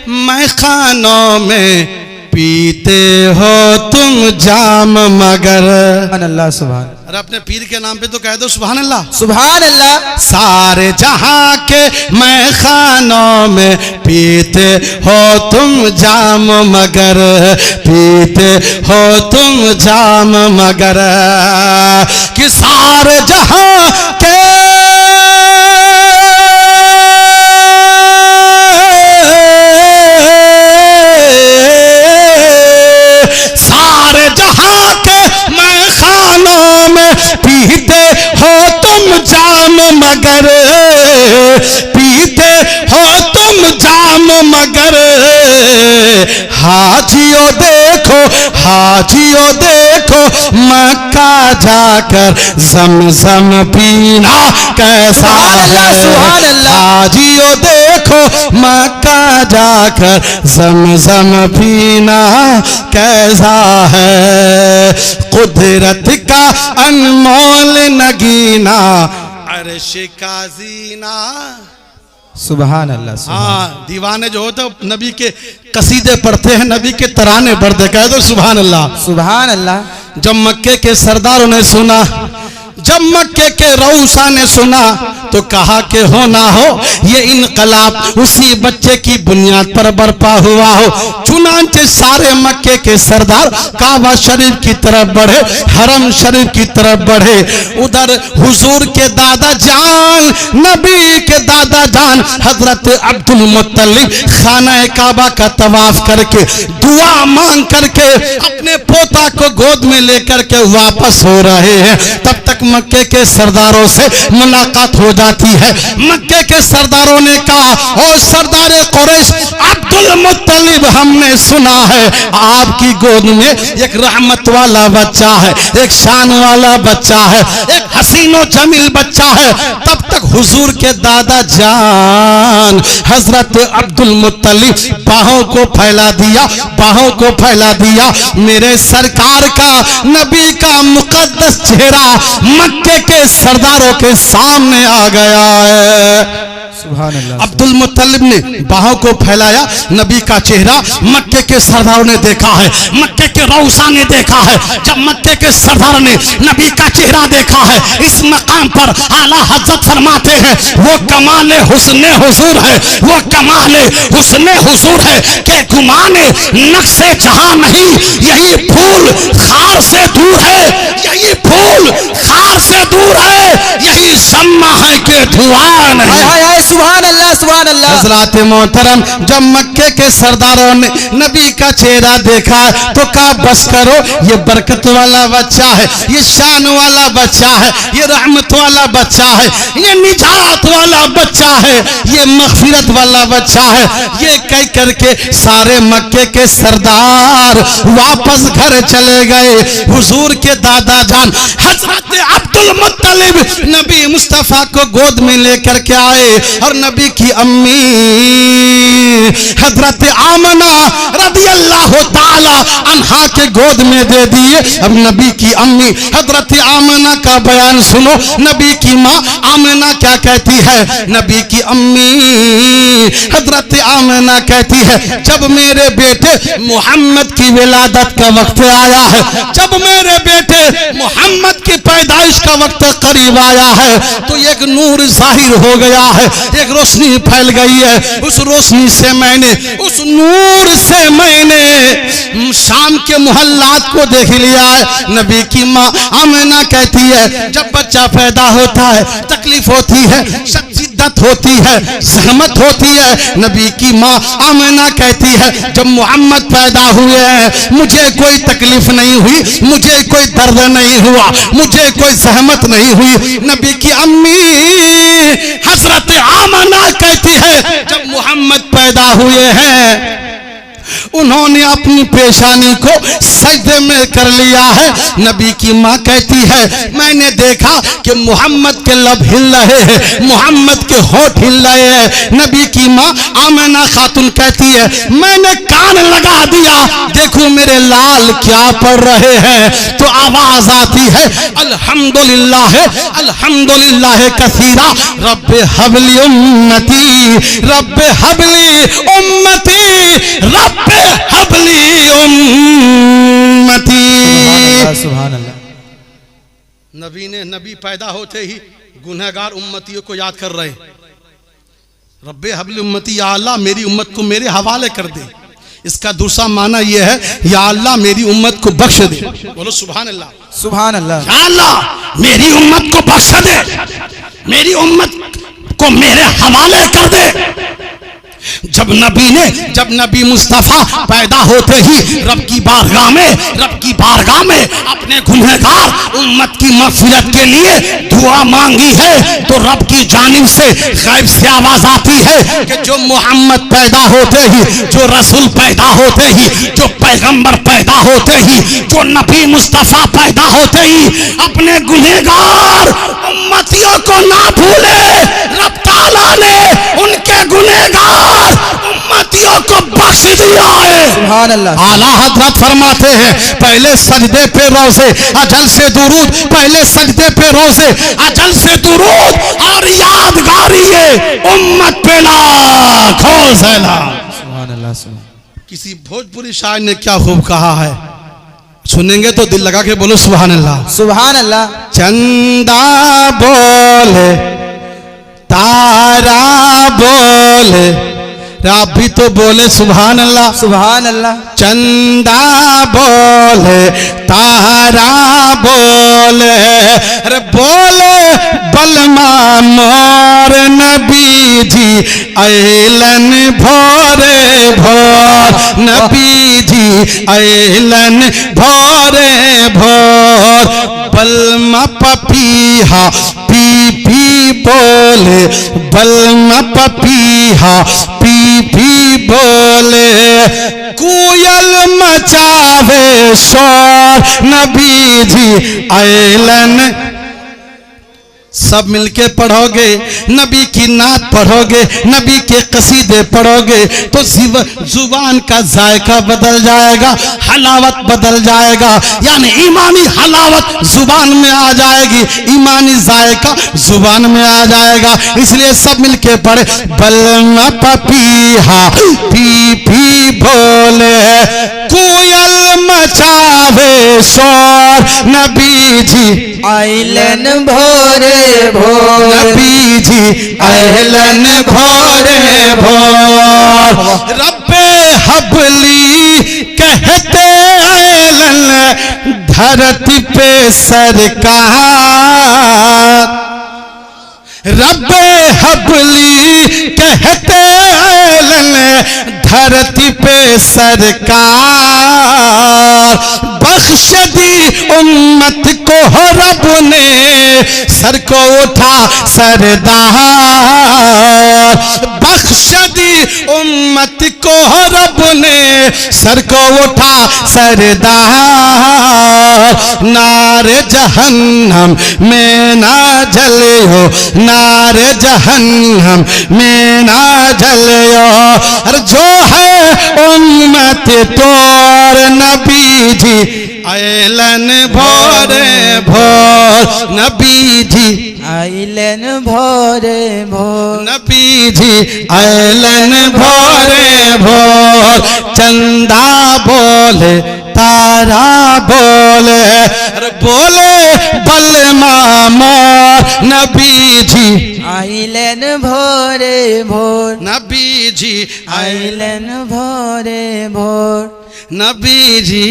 मैखानों में पीते हो तुम जाम मगर। अल्लाह सुभान। अरे अपने पीर के नाम पे तो कह दो सुभान अल्लाह। सुभान अल्लाह। सारे जहां के मैं खानों में पीते हो तुम जाम मगर, पीते हो तुम जाम मगर, कि सारे जहां के सारे जहां के मैं खानों में पीते हो तुम जाम मगर, पीते हो तुम जाम मगर, हाजियो देखो, हाजियो देखो मक्का जाकर ज़मज़म पीना कैसा है। हाजियो देखो मक्का जाकर ज़मज़म पीना कैसा है। कुदरत का अनमोल नगीना अर्श का जीना। सुभान अल्लाह। हाँ, दीवाने जो होते नबी के कसीदे पढ़ते हैं, नबी के तराने पढ़ते, कह दो सुभान अल्लाह। सुभान अल्लाह। जब मक्के के सरदारों ने सुना, जब मक्के के रऊसा ने सुना तो कहा कि हो ना हो ये इनकलाब उसी बच्चे की बुनियाद पर बरपा हुआ हो। चुनांचे सारे मक्के के सरदार काबा शरीफ की तरफ बढ़े, हरम शरीफ की तरफ बढ़े। उधर हुजूर के दादा जान, नबी के दादा जान हजरत अब्दुल मुत्तलिब खाना काबा का तवाफ करके दुआ मांग करके अपने पोता को गोद में लेकर के वापस हो रहे हैं। तब तक मक्के के सरदारों से मुलाकात हो जाती है। मक्के के सरदारों ने कहा, ओ सरदार कुरैश अब्दुल मुत्तलिब, हमने सुना है आपकी गोद में एक रहमत वाला बच्चा है, एक शान वाला बच्चा है, एक हसीनो जमील बच्चा है। तब तक हुजूर के दादा जान हजरत अब्दुल मुत्तलिब बाहों को फैला दिया, बाहों को फैला दिया। मेरे सरकार का, नबी का मुकद्दस चेहरा मक्के के सरदारों के सामने आ गया है। सुभान अल्लाह। अब्दुल मुत्तलिब ने बाहों को फैलाया, नबी का चेहरा मक्के के सरदारों ने देखा है, मक्के के रऊसा ने देखा है। जब मक्के के सरदारों ने नबी का चेहरा देखा है, इस मकाम पर आला हजरत फरमाते हैं वो कमाले हुस्ने हुजूर है, वो कमाले हुस्ने हुजूर है कि गुमाने नक्शे जहां नहीं, यही फूल खार से दूर है, यही फूल खार से दूर है, यही सम्मा है कि धुआं नहीं। सुभान अल्लाह। सुभान अल्लाह। हज़रात मोहतरम, जब मक्के के सरदारों ने नबी का चेहरा देखा तो कहा बस करो, ये बरकत वाला बच्चा है, ये शान वाला बच्चा है, ये रहमत वाला बच्चा है, ये निजात वाला बच्चा है, ये मगफिरत वाला बच्चा है। ये कह करके सारे मक्के के सरदार वापस घर चले गए। हुजूर के दादा जान हजरत अब्दुल मुत्तलिब नबी मुस्तफा को गोद में लेकर के आए और नबी की अम्मी हजरत आमना रदी अल्लाह ताला अन्हा के गोद में दे दिए। अब नबी की अम्मी हजरत आमना का बयान सुनो। नबी की माँ आमना क्या कहती है? नबी की अम्मी हजरत आमना कहती है, जब मेरे बेटे मोहम्मद की विलादत का वक्त आया है, जब मेरे बेटे मोहम्मद की पैदाइश का वक्त करीब आया है, तो एक नूर जाहिर हो गया है, एक रोशनी फैल गई है। उस रोशनी से मैंने, उस नूर से मैंने शाम के मोहल्लात को देख लिया है। नबी की माँ आमना कहती है, जब बच्चा पैदा होता है तकलीफ होती है, शिद्दत होती है, सहमत होती है। नबी की माँ आमना कहती है, जब मोहम्मद पैदा हुए हैं मुझे कोई तकलीफ नहीं हुई, मुझे कोई दर्द नहीं हुआ, मुझे कोई सहमत नहीं हुई। नबी की अम्मी हजरत आमना कहती है, जब मोहम्मद पैदा हुए हैं उन्होंने अपनी पेशानी को सजदे में कर लिया है। नबी की माँ कहती है, मैंने देखा कि मोहम्मद के लब हिल रहे हैं, मोहम्मद के होठ हिल रहे हैं। नबी की माँ आमना खातून कहती है, मैंने कान लगा दिया, देखो मेरे लाल क्या पढ़ रहे हैं। तो आवाज आती है, अल्हम्दुलिल्लाह अल्हम्दुलिल्लाह कसीरा, रब्बे हबली उम्मती, रब्बे हबली उम्मती, रब्बे हबली उम्मती। सुभान अल्लाह। नबी पैदा होते ही गुनहगार उम्मतियों को याद कर रहे। रब्बे हबली उम्मती, या अल्लाह मेरी उम्मत को मेरे हवाले कर दे। इसका दूसरा माना यह है, या अल्लाह मेरी उम्मत को बख्श दे। बोलो सुभान अल्लाह। सुभान अल्लाह। या अल्लाह मेरी उम्मत को बख्श दे, मेरी उम्मत को मेरे हवाले कर दे। जब नबी मुस्तफा पैदा होते ही रब की बारगाह में अपने गुनहगार उम्मत की मग़फ़िरत के लिए दुआ मांगी है, तो रब की जानिब से गैब से आवाज आती है कि जो मोहम्मद पैदा होते ही, जो रसूल पैदा होते ही, जो पैगंबर पैदा होते ही, जो नबी मुस्तफा पैदा होते ही अपने गुनहगार उम्मतियों को ना भूले। रब ताला ने उनके गुनहगार उम्मतियों को बख्श दिया है। सुभान अल्लाह। आला हज़रत फरमाते हैं, पहले सजदे पे रोज़े अजल से दुरूद, पहले सजदे पे रोज़े अजल से दुरूद और यादगारी ये उम्मत पे लाखों सलाम। सुभान अल्लाह। किसी भोजपुरी शायर ने क्या खूब कहा है, सुनेंगे तो दिल लगा के बोलो सुभान अल्लाह। सुभान अल्लाह। चंदा बोले, तारा बोले, आप भी तो बोले सुभान अल्लाह। सुभान अल्लाह। चंदा बोले, तारा बोले, अरे बोले बलमा मोर नबी जी ऐलन भोरे भोर, नबी जी ऐलन भोरे भोर। बलमा पपीहा पी पी बोले, बलमा पपीहा पी पी बोले, कोयल मचावे शोर, नबी जी ऐलन। सब मिलके पढ़ोगे, नबी की नात पढ़ोगे, नबी के कसीदे पढ़ोगे तो जुबान का जायका बदल जाएगा, हलावत बदल जाएगा, यानी ईमानी हलावत जुबान में आ जाएगी, ईमानी जायका जुबान में आ जाएगा। इसलिए सब मिलके पढ़े, बलमा पपीहा पी पी बोले, कोयल मचावे शोर, नबी जी आइलन भोरे भोर, नबी जी अहलन भोरे भोर। रब्बे हबली कहते अहलन धरती पे सरकार, रब्बे हबली कहते अहलन धरती पे सरकार। बख्श दी उम्मत को रब ने, सर को उठा सरदार। बख्श दी उम्मत को रब ने, सर को उठा सरदार। नारे जहन्नम में ना जलियो, नारे जहन्नम में ना जलियो, और जो है उम्मत तोर, नबी जी ऐलन भोरे भोर, नबी जी आइलन भोरे भोर, नबी जी ऐलन भोरे भोर। चंदा बोले, तारा बोले, अरे बोले बलमा मोर, नबी जी आइलन भोरे भोर, नबी जी आइलन भोरे भोर, नबी जी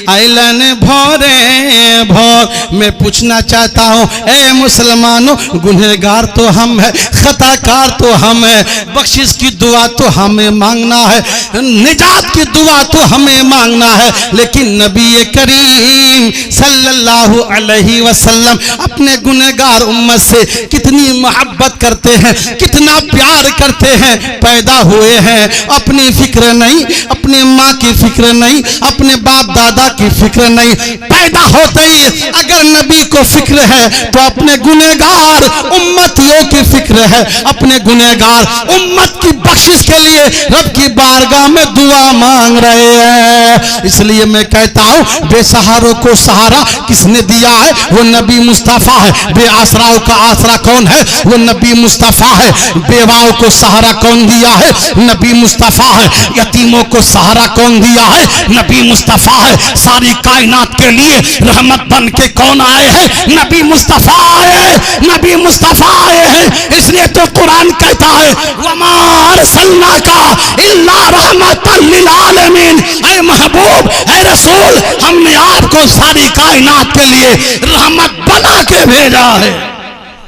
ऐलन भोरे भोर। मैं पूछना चाहता हूँ ए मुसलमानों, गुनहगार तो हम है, खताकार तो हम है, बख्शिश की दुआ तो हमें मांगना है, निजात की दुआ तो हमें मांगना है, लेकिन नबी करीम सल्लल्लाहु अलैहि वसल्लम अपने गुनहगार उम्मत से कितनी मोहब्बत करते हैं, कितना प्यार करते हैं। पैदा हुए हैं, अपनी फिक्र नहीं, अपनी माँ की फिक्र नहीं, नहीं, अपने बाप दादा की फिक्र नहीं, पैदा होते ही अगर नबी को फिक्र है तो अपने गुनहगार उम्मतियों की फिक्र है, अपने गुनहगार उम्मत की बख्शिश के लिए रब की बारगाह में दुआ मांग रहे हैं। इसलिए मैं कहता हूं बेसहारों को सहारा किसने दिया है? वो नबी मुस्तफा है। बेआसराओं का आसरा कौन है? वो नबी मुस्तफा है। बेवाओं को सहारा कौन दिया है? नबी मुस्तफा है। यतीमों को सहारा कौन दिया है? नबी मुस्तफा है। सारी कायनात के लिए रहमत बन के कौन आए हैं? नबी मुस्तफा आए, नबी मुस्तफा आए हैं। इसलिए तो कुरान कहता है वमा अरसलनाका इल्ला रहमतन लिल आलमीन। ऐ महबूब, ऐ रसूल, हमने आपको सारी कायनात के लिए रहमत बना के भेजा है।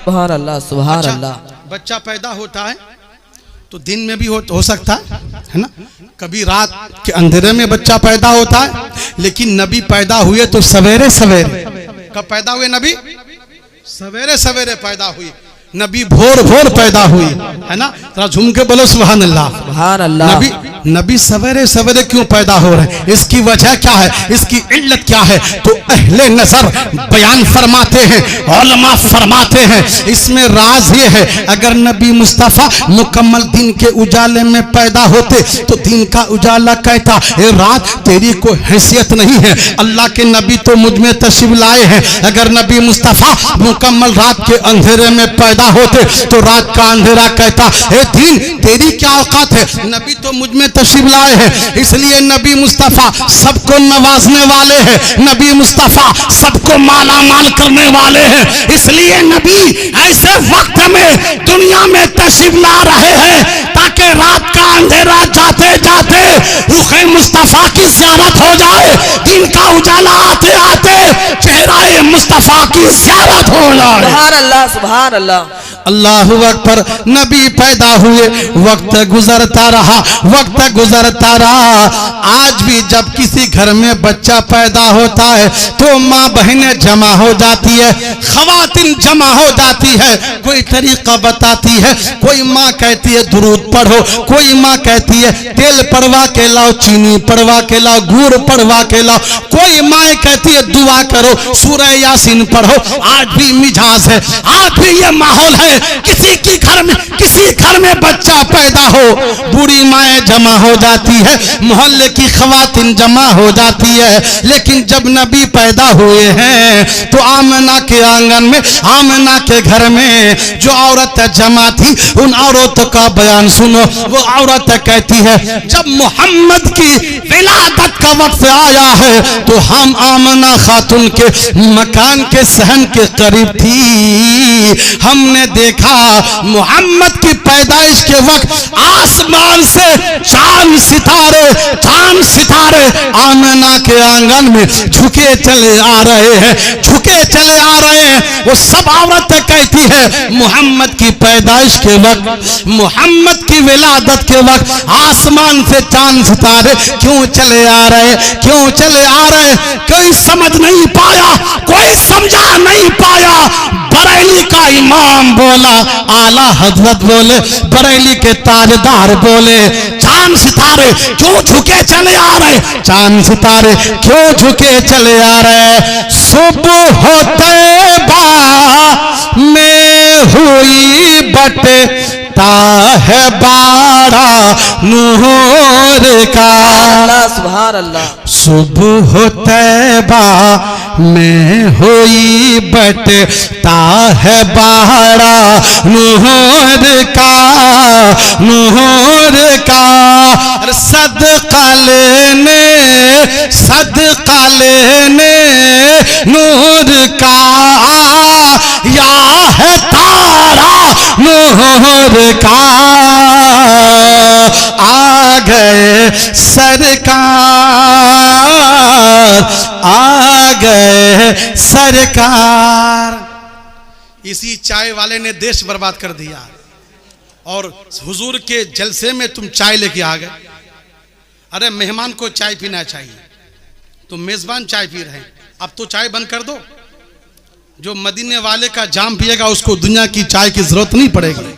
सुभान अल्लाह, सुभान अल्लाह। बच्चा पैदा होता है तो दिन में भी हो सकता है ना, कभी रात के अंधेरे में बच्चा पैदा होता है, लेकिन नबी पैदा हुए तो सवेरे सवेरे। कब पैदा हुए नबी? सवेरे सवेरे पैदा हुई। नबी भोर भोर पैदा हुई, है ना? जरा झूम के बोलो सुभान अल्लाह, सुभान अल्लाह। नबी सवेरे सवेरे क्यों पैदा हो रहे हैं? इसकी वजह क्या है? इसकी इल्लत क्या है? तो अहले नजर बयान फरमाते हैं, उलमा फरमाते हैं, इसमें राज ये है अगर नबी मुस्तफा मुकम्मल दिन के उजाले में पैदा होते तो दिन का उजाला कहता ए रात तेरी कोई हैसियत नहीं है, अल्लाह के नबी तो मुझ में तशरीफ लाए हैं। अगर नबी मुस्तफा मुकम्मल रात के अंधेरे में पैदा होते तो रात का अंधेरा कहता ए दिन तेरी क्या औकात है, नबी तो मुझ में तशरीफ लाए हैं। इसलिए नबी मुस्तफा सबको नवाजने वाले हैं, नबी मुस्तफा सबको माला माल करने वाले हैं। इसलिए नबी ऐसे वक्त में दुनिया में तशरीफ ला रहे हैं ताकि रात का अंधेरा जाते जाते रुखे मुस्तफा की ज़ियारत हो जाए, दिन का उजाला आते आते चेहरा मुस्तफा की ज़ियारत हो जाए। सुभान अल्लाह, सुभान अल्लाह। अल्लाहु अकबर। नबी पैदा हुए, वक्त गुजरता रहा, वक्त गुजरता रहा। आज भी जब किसी घर में बच्चा पैदा होता है तो माँ बहनें जमा हो जाती है, खवातीन जमा हो जाती है, कोई तरीका बताती है। कोई माँ कहती है दुरूद पढ़ो, कोई माँ कहती है तेल पड़वा के लाओ, चीनी पड़वा के लाओ, गुड़ पड़वा के लाओ, कोई माँ कहती है दुआ करो, सूरह यासीन पढ़ो। आज भी मिजाज है, आज भी ये माहौल है। किसी घर में बच्चा पैदा हो, बूढ़ी माएँ जमा हो जाती है, मोहल्ले की खवातीन जमा हो जाती है। लेकिन जब नबी पैदा हुए हैं तो आमना के आंगन में, आमना के घर में जो औरत जमा थी उन औरतों का बयान सुनो। वो औरत कहती है जब मोहम्मद की विलादत का वक्त आया है तो हम आमना खातून के मकान के सहन के करीब थी, हमने देखा मोहम्मद की पैदाइश के वक्त आसमान से चांद सितारे आमना के आंगन में झुके चले आ रहे हैं, झुके चले आ रहे हैं। वो सब औरतें कहती है मोहम्मद की पैदाइश के वक्त, मोहम्मद की विलादत के वक्त आसमान से चांद सितारे क्यों चले आ रहे, क्यों चले आ रहे? कोई समझ नहीं पाया, कोई समझा नहीं पाया। बरेली का इमाम बोला, आला हजरत बोले, बरेली के ताजदार बोले चांद सितारे क्यों झुके चले आ रहे, चांद सितारे क्यों झुके चले आ रहे? सुबह होते में हुई बटे है बाड़ा नूर का। सुभान अल्लाह। सुबह तैबा में हुई बटता है बाड़ा नूर का, नूर का। सदका लेने नूर का या है तारा नूर का। आ गए सरकार, आ गए सरकार। इसी चाय वाले ने देश बर्बाद कर दिया और हुजूर के जलसे में तुम चाय लेके आ गए। अरे मेहमान को चाय पीना चाहिए, तो मेजबान चाय पी रहे हैं, अब तो चाय बंद कर दो। जो मदीने वाले का जाम पिएगा उसको दुनिया की चाय की जरूरत नहीं पड़ेगी।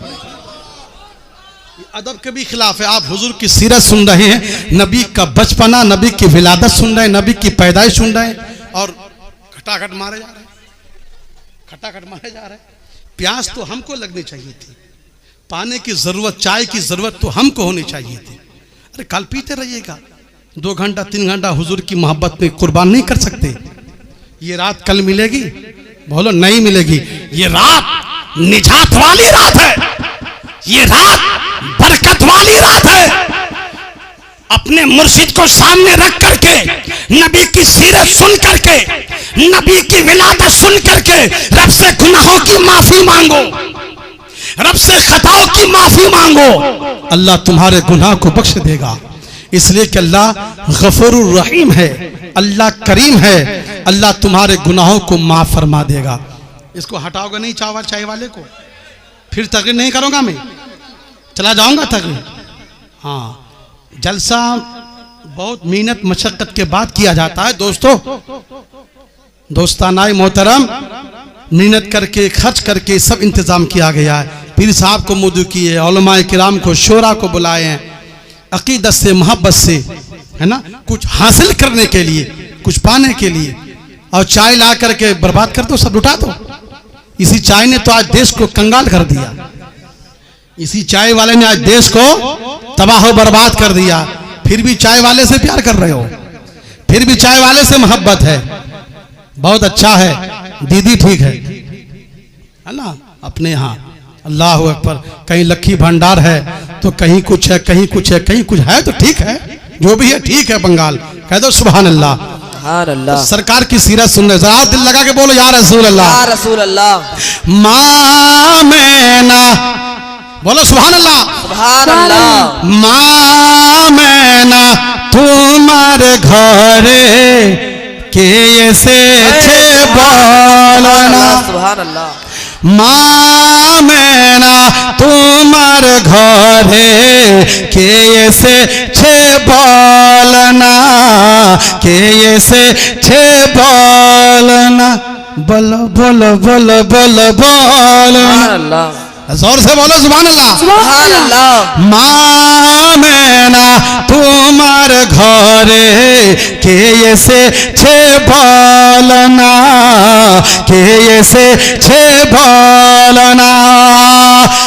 अदब के भी खिलाफ है। आप हुजूर की सीरत सुन रहे हैं, नबी का बचपना, नबी की विलादत सुन रहे हैं, नबी की पैदाइश सुन रहे हैं और खटाखट मारे जा रहे हैं, खटाखट मारे जा रहे हैं। प्यास तो हमको लगनी चाहिए थी, पानी की जरूरत, चाय की जरूरत तो हमको होनी चाहिए थी। अरे कल पीते रहिएगा, 2 घंटा 3 घंटा हुजूर की मोहब्बत में कुर्बान नहीं कर सकते। ये रात कल मिलेगी? बोलो नहीं मिलेगी। ये रात निजात वाली रात है, ये रात बरकत वाली रात है। अपने मुर्शिद को सामने रख करके, नबी की सीरत सुन करके, नबी की विलादत सुन करके रब से गुनाहों की माफी मांगो, रब से खताओं की माफी मांगो। अल्लाह तुम्हारे गुनाह को बख्श देगा, इसलिए कि अल्लाह गफूरुर रहीम है, अल्लाह करीम है। अल्लाह तुम्हारे गुनाहों को माफ फरमा देगा। इसको हटाओगे नहीं चाय वाले को, फिर तकरीर नहीं करूंगा, मैं चला जाऊंगा तकरीर। हाँ, जलसा बहुत मेहनत मशक्कत के बाद किया जाता है दोस्तों, दोस्ताना मोहतरम, मेहनत करके खर्च करके सब इंतजाम किया गया है। पीर साहब को मुदू किए, उलमाए किराम को, शोरा को बुलाए हैं, अकीदत से मोहब्बत से, है ना, कुछ हासिल करने के लिए, कुछ पाने के लिए। और चाय ला करके बर्बाद कर दो, सब लुटा दो। इसी चाय ने तो आज देश को कंगाल कर दिया, इसी चाय वाले ने आज देश को तबाह बर्बाद कर दिया। फिर भी चाय वाले से प्यार कर रहे हो, फिर भी चाय वाले से मोहब्बत है, बहुत अच्छा है। दीदी ठीक है ना अपने यहाँ, अल्लाह अकबर। कहीं लक्की भंडार है तो कहीं कुछ है, कहीं कुछ है, कहीं कुछ है, तो ठीक है, जो भी है ठीक है। बंगाल कह दो सुभान अल्लाह। तो सरकार की सीरत सुन रहे, जरा दिल लगा के बोलो या रसूल अल्लाह, या रसूल अल्लाह। माँ मैना, बोलो सुभान अल्लाह, सुभान अल्लाह। माँ मैना तुम्हारे घरे के ऐसे छे बोलना, सुभान अल्लाह। माँ मैना तुम्हारे घरे के ऐसे छे बोलना, के ऐसे छे बोलना, बोलो बोलो बोलो बोलो बोलना, जोर से बोलो सुभान अल्लाह, सुभान अल्लाह। माँ मैना तुम्हारे घरे के ऐसे छे बोलना, के ऐसे छे बोलना।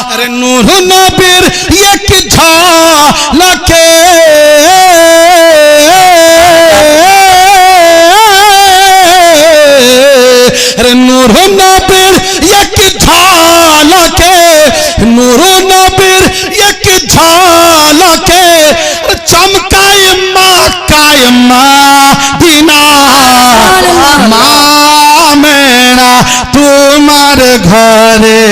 अरे नूर नबीर एक झलके, अरे नूर नबीर एक झलके, नूर नबीर एक झलके, चमकाए मक्का मदीना। माँ मेरा तुम्हारे घरे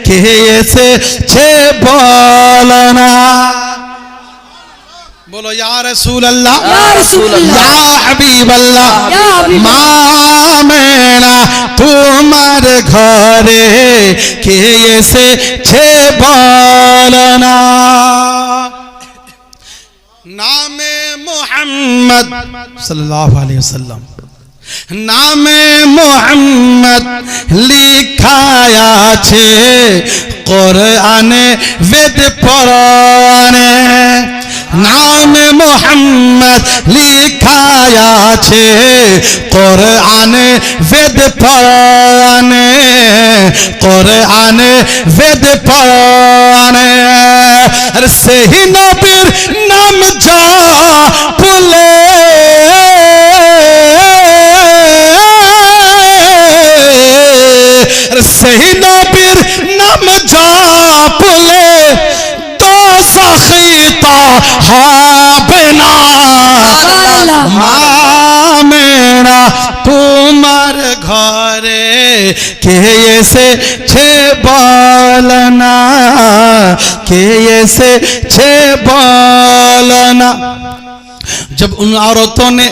के ऐसे छे बोलना, बोलो या रसूल अल्लाह, या रसूल अल्लाह, या हबीब अल्लाह। या हबीब माँ मेरा तुम्हारे घरे के ऐसे छे बोलना। नामे मोहम्मद सल्लल्लाहु अलैहि वसल्लम, नामे मोहम्मद लिखाया छे कुराने वेद पुराणे। नाम मोहम्मद लिखाया छे कुराने वेद पुराणे, कुराने वेद पुराणे। अरे सही नबीर नाम जा पुले, सही नबीर नाम जा पुले, तो सखीता हा बिना। माँ मेरा तुम्हारे घरे के ऐसे छे बोलना, के ऐसे छे बोलना, जब उन औरतों ने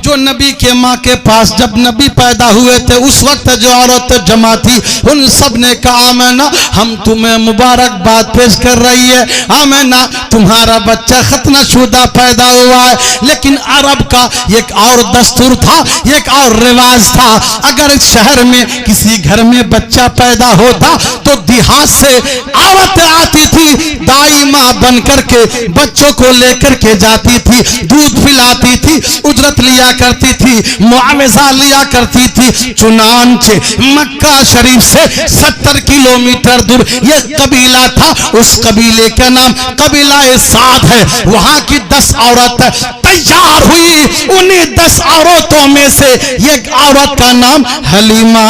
जो नबी के माँ के पास जब नबी पैदा हुए थे उस वक्त जो औरतें जमा थी उन सब ने कहा आमिना हम तुम्हें मुबारकबाद पेश कर रही है, आमिना तुम्हारा बच्चा खतनाशुदा पैदा हुआ है। लेकिन अरब का एक और दस्तूर था, एक और रिवाज था, अगर शहर में किसी घर में बच्चा पैदा होता तो देहात से औरतें आती थी, दाई माँ बन करके बच्चों को लेकर के जाती थी, दूध पिलाती थी, उजरत लिया करती थी, मुआवजा लिया करती थी। चुनांचे मक्का शरीफ से 70 किलोमीटर दूर ये कबीला था, उस कबीले का नाम कबीला साद है। वहां की 10 औरत तैयार हुई, उन्हीं 10 औरतों में से एक औरत का नाम हलीमा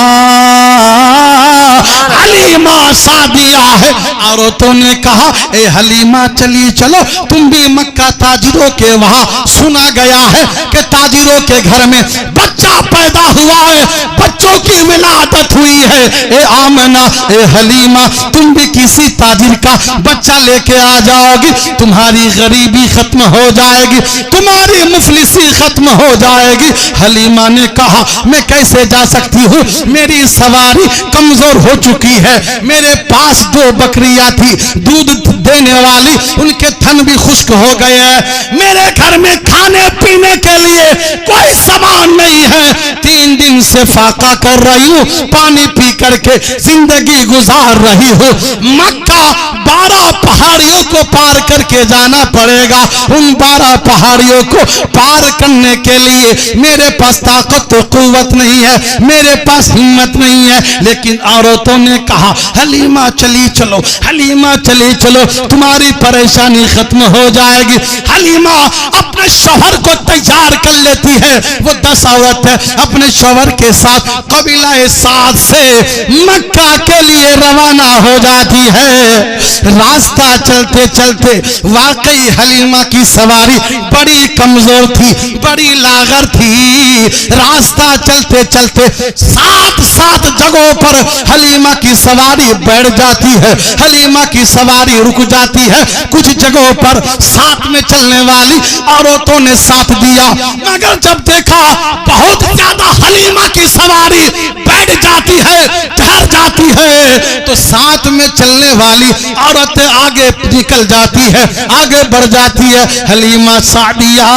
सादिया है। औरतों ने कहा ए हलीमा चली चलो, तुम भी मक्का ताजिरों के वहां सुना गया है कि ताजिरों के घर में बच्चा पैदा हुआ है, बच्चों की विलादत हुई है। ए आमना ए हलीमा तुम भी किसी ताजिर का बच्चा लेके आ जाओगी, तुम्हारी गरीबी खत्म हो जाएगी, तुम्हारी मुफलिसी खत्म हो जाएगी। हलीमा ने कहा मैं कैसे जा सकती हूँ, मेरी सवारी कमजोर हो चुकी है, मेरे पास 2 बकरियां थी दूध देने वाली, उनके थन भी खुश्क हो गए हैं, मेरे घर में खाने पीने के लिए कोई सामान नहीं है, 3 दिन से फाका कर रही हूँ, पानी पी करके जिंदगी गुजार रही हूँ। मक्का 12 पहाड़ियों को पार करके जाना पड़ेगा, उन 12 पहाड़ियों को पार करने के लिए मेरे पास ताकत तो कुव्वत नहीं है, मेरे पास हिम्मत नहीं है। लेकिन औरतों ने कहा हलीमा चली चलो, हलीमा चली चलो, तुम्हारी परेशानी खत्म हो जाएगी। हलीमा अपने शौहर को तैयार कर लेती है, वो 10 औरत है अपने शौहर के साथ कबीला साद से मक्का के लिए रवाना हो जाती है। रास्ता चलते चलते वाकई हलीमा की सवारी बड़ी कमजोर थी, बड़ी लागर थी। रास्ता चलते चलते 7 जगहों पर हलीमा की सवारी बैठ जाती है, हलीमा की सवारी रुक जाती है। कुछ जगहों पर साथ में चलने वाली औरतों ने साथ दिया, मगर जब देखा बहुत ज्यादा हलीमा की सवारी बैठ जाती है, ठहर जाती है, तो साथ में चलने वाली औरतें आगे निकल जाती है, आगे बढ़ जाती है। हलीमा सादिया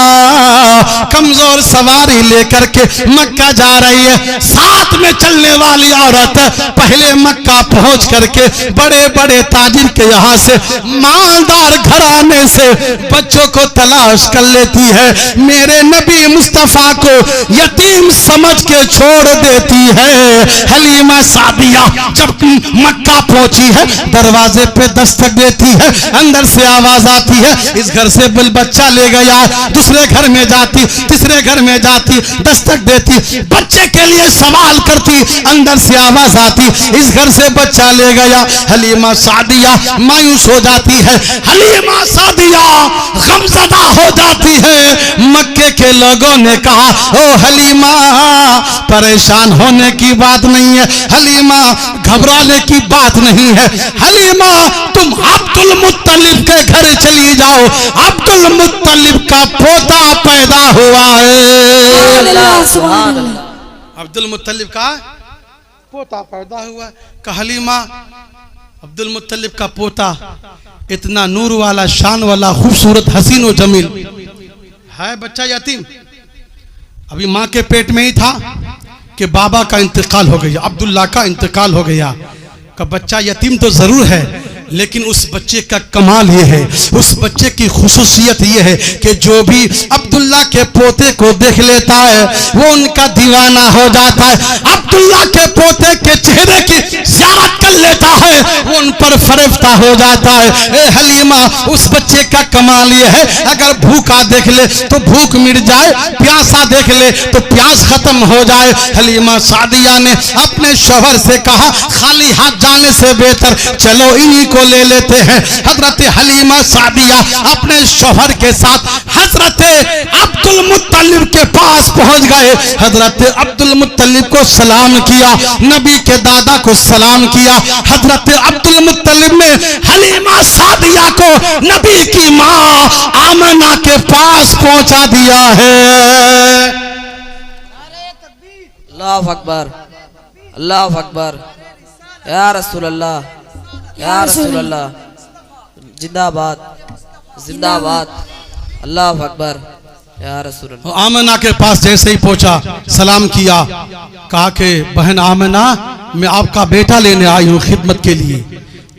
कमजोर सवारी लेकर के मक्का जा रही है, साथ में चलने वाली औरत पहले मक्का पहुंच करके बड़े बड़े ताजिर के यहाँ से मालदार घराने से बच्चों को तलाश कर लेती है, मेरे नबी मुस्तफा को यतीम समझ के छोड़ देती है। हलीमा सादिया जब मक्का पहुंची है, दरवाजे पे दस्तक देती है, अंदर से आवाज आती है इस घर से बच्चा ले गया, दूसरे घर में जाती, तीसरे घर में जाती, दस्तक देती, बच्चे के लिए सवाल करती, अंदर से आवाज आती इस घर से बच्चा ले गया। हलीमा सादिया मायूस हो जाती है, हलीमा सादिया गमज़दा हो जाती है। मक्के के लोगों ने कहा ओ हलीमा परेशान होने की बात नहीं है, हलीमा घबराने की बात नहीं है, हलीमा तुम अब्दुल मुत्तलिब के घर चली जाओ, अब्दुल मुत्तलिब का पोता पैदा हुआ है। अब्दुल मुत्तलिब का पोता पैदा हुआ है। हलीमा अब्दुल मुत्तलिब का पोता इतना नूर वाला, शान वाला, खूबसूरत, हसीन और जमील है, बच्चा यतीम अभी माँ के पेट में ही था कि बाबा का इंतकाल हो गया, अब्दुल्ला का इंतकाल हो गया। का बच्चा यतीम तो जरूर है, लेकिन उस बच्चे का कमाल ये है, उस बच्चे की खुसूसियत ये है कि जो भी अब्दुल्ला के पोते को देख लेता है वो उनका दीवाना हो जाता है, अब्दुल्ला के पोते के चेहरे की ज़ियारत कर लेता है, वो उन पर फरेफ्ता हो जाता है। ए हलीमा उस बच्चे का कमाल ये है, अगर भूखा देख ले तो भूख मिट जाए, प्यासा देख ले तो प्यास खत्म हो जाए। हलीमा सादिया ने अपने शौहर से कहा खाली हाथ जाने से बेहतर चलो इन्हीं को ले लेते हैं। हजरत हलीमा सादिया अपने शौहर के साथ हजरत अब्दुल मुत्तलिब के पास पहुंच गए। हजरत अब्दुल मुत्तलिब को सलाम किया, नबी के दादा को सलाम किया। हजरत अब्दुल मुत्तलिब ने हलीमा सादिया को नबी की मां आमना के पास पहुंचा दिया है। अल्लाह अकबर, अल्लाह अकबर, या रसूल अल्लाह, या रसूल अल्लाह, जिंदाबाद, जिंदाबाद, अल्लाह अकबर, या रसूल अल्लाह। आमना के पास जैसे ही पहुंचा, सलाम किया, कहा कि बहन आमना, मैं आपका बेटा लेने आई हूं खिदमत के लिए।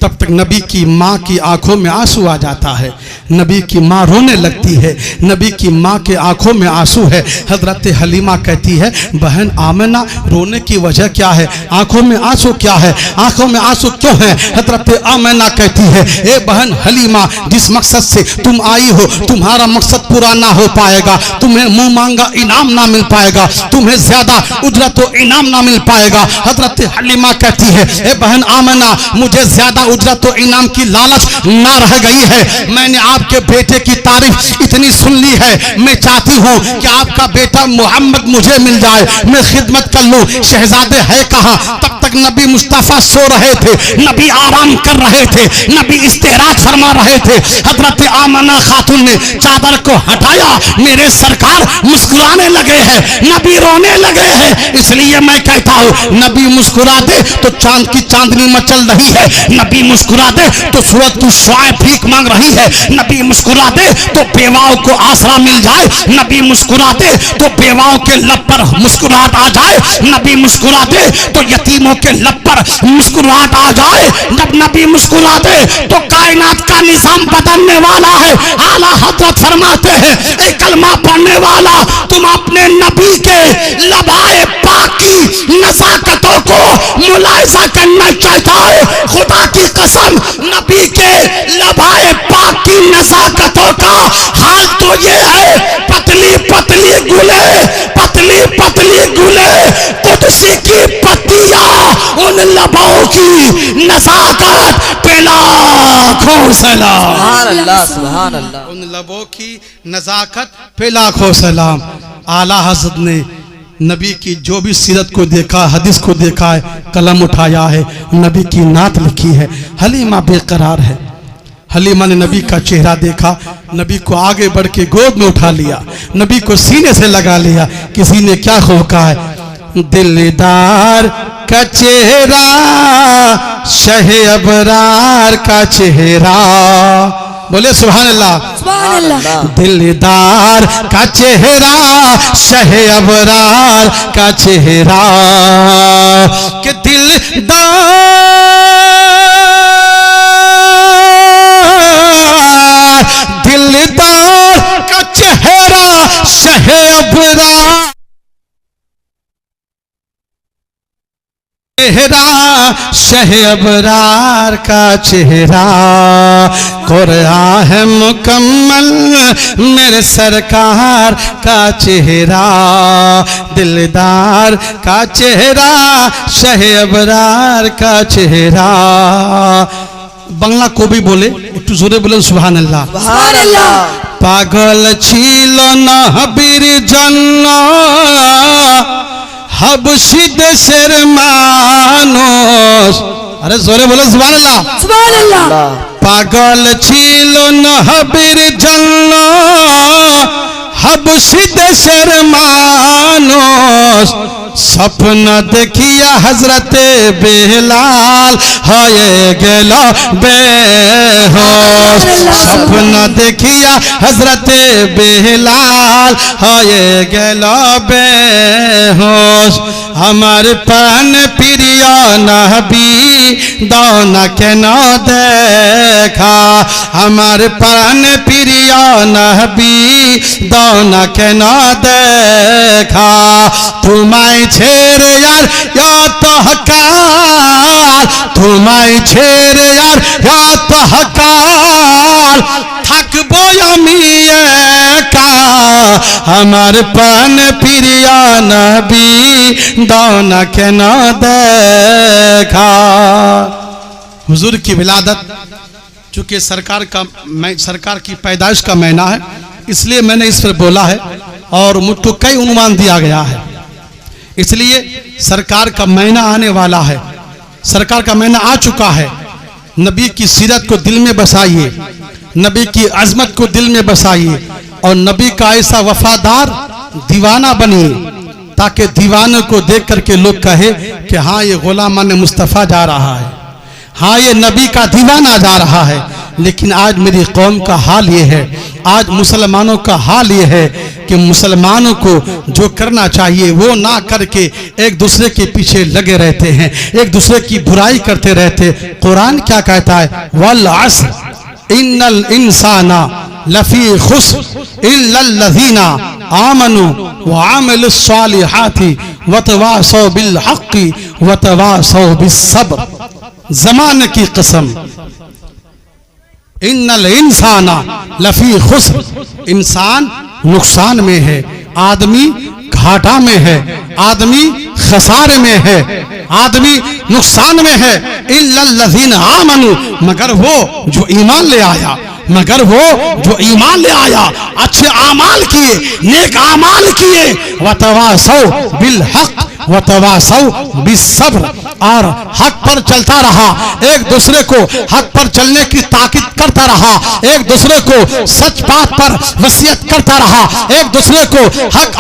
तब तक नबी की माँ की आंखों में आंसू आ जाता है, नबी की माँ रोने लगती है, नबी की माँ के आंखों में आंसू है। हजरत हलीमा कहती है, बहन आमना रोने की वजह क्या है, आंखों में आंसू क्या है, आंखों में आंसू क्यों है? हजरत आमना कहती है, ए बहन हलीमा, जिस मकसद से तुम आई हो तुम्हारा मकसद पूरा ना हो पाएगा, तुम्हें मुंह मांगा इनाम ना मिल पाएगा, तुम्हें ज्यादा उजरत व इनाम ना मिल पाएगा। हजरत हलीमा कहती है, ए बहन आमना, मुझे ज्यादा उजरत तो इनाम की लालच ना रह गई है। मैंने आपके बेटे की तारीफ इतनी सुन ली है, मैं चाहती हूँ कि आपका बेटा मोहम्मद मुझे मिल जाए, मैं खिदमत कर लूँ। शहजादे है कहाँ? तब तक नबी मुस्तफा सो रहे थे, नबी आराम कर रहे थे, नबी इस्तेराज फरमा रहे थे। हजरत आमना खातून ने चादर को हटाया, मेरे सरकार मुस्कुराने लगे हैं, नबी रोने लगे हैं। इसलिए मैं कहता हूँ, नबी मुस्कुरा दे तो चांद की चांदनी मचल रही है, नबी मुस्कुरा दे तो सूरत की शुआएं भीख मांग रही है, नबी मुस्कुरा दे तो बेवाओं को आसरा मिल जाए, नबी मुस्कुरा दे तो बेवाओं के लब पर मुस्कुराहट आ जाए, नबी मुस्कुरा दे तो यतीमों के लब पर मुस्कुराहट आ जाए। जब नबी मुस्कुरा दे तो कायनात का निजाम बदलने वाला है। आला हजरत फरमाते हैं, एक कलमा पढ़ने वाला, तुम अपने नबी के लबाए पाक की नज़ाकतों को मुलाहिजा करना चाहता है। खुदा की कसम, नबी के लबाए पाक की नज़ाकतों का हाल तो ये है, पतली पतली गुले, पतली पतली गुले, कुदसी की पत्तियां, उन लबों की नज़ाकत पे लाखों सलाम। सुभान अल्लाह, सुभान अल्लाह। उन लबों की नज़ाकत पे लाखों सलाम। आला हज़रत ने नबी की जो भी सीरत को देखा, हदीस को देखा है, कलम उठाया है, नबी की नात लिखी है। हलीमा बेकरार है। हलीमा ने नबी का चेहरा देखा, नबी को आगे बढ़ के गोद में उठा लिया, नबी को सीने से लगा लिया। किसी ने क्या खूब कहा है, दिलदार का चेहरा, शहे अबरार का चेहरा, बोले सुभान अल्लाह, सुभान अल्लाह। दिलदार का चेहरा, शहे अबरार का चेहरा, कि दिलदार दिलदार का चेहरा, शहे अबरार चेहरा, शहे अबरार का चेहरा, कुरान है मुकम्मल मेरे सरकार का चेहरा, दिलदार का चेहरा, शहे अबरार का चेहरा। बांग्ला को भी बोले, একটু জোরে বলেন সুবহানাল্লাহ, সুবহানাল্লাহ। পাগল ছিল নবীর জন্য হাবশি দেশের মানুষ, আরে জোরে বলে সুবহানাল্লাহ, সুবহানাল্লাহ। পাগল ছিল নবীর জন্য হাবশি দেশের মানুষ, স্বপ্ন দেখিয়া হযরতে বেলাল হয়ে গেল বেহোশ, স্বপ্ন দেখিয়া হযরতে বেলাল হয়ে গেল বেহোশ। আমার প্রাণ প্রিয় নবী দাও না কেন দেখা, আমার প্রাণ প্রিয় নবী দাও না কেন দেখা, তোমায় ছেড়ে আর এত হকার, তোমায় ছেড়ে আর এত হকার, থাকবো আমি একা, আমার প্রাণ প্রিয় নবী দাও না কেন দেখা। हुजूर की विलादत चूंकि सरकार की पैदाइश का महीना है, इसलिए मैंने इस पर बोला है और मुझको कई उन्वान दिया गया है। इसलिए सरकार का महीना आने वाला है, सरकार का महीना आ चुका है। नबी की सीरत को दिल में बसाइए, नबी की अजमत को दिल में बसाइए और नबी का ऐसा वफादार दीवाना बनिए ताकि दीवाने को देख करके लोग कहे कि हाँ ये गुलामान मुस्तफ़ा जा रहा है, हाँ ये नबी का दीवाना जा रहा है। लेकिन आज मेरी कौम का हाल ये है, आज मुसलमानों का हाल ये है कि मुसलमानों को जो करना चाहिए वो ना करके एक दूसरे के पीछे लगे रहते हैं, एक दूसरे की बुराई करते रहते। कुरान क्या कहता है? वल अस्र इन्नल इंसाना लफी खुस्र इल्लल्लज़ीना आमनु व अमिलुस सालिहाति व तवासौ बिल हक़्क़ि व तवासौ बिस सब्र। ज़माने की कसम, इन्नल इंसाना लफी खुस्र, इंसान नुकसान में है, आदमी घाटा में है, आदमी खसारे में है, आदमी नुकसान में है। इल्लल्लज़ीना आमनु, मगर वो जो ईमान ले आया, मगर वो जो ईमान ले आया, अच्छे आमाल किए, नेक आमाल किए, वतवासौ बिल हक़ वतवासौ बिस्सब्र, और हक पर चलता रहा, एक दूसरे को हक पर चलने की ताकीद करता रहा, एक दूसरे को सच बात पर वसीयत करता रहा, एक दूसरे को हक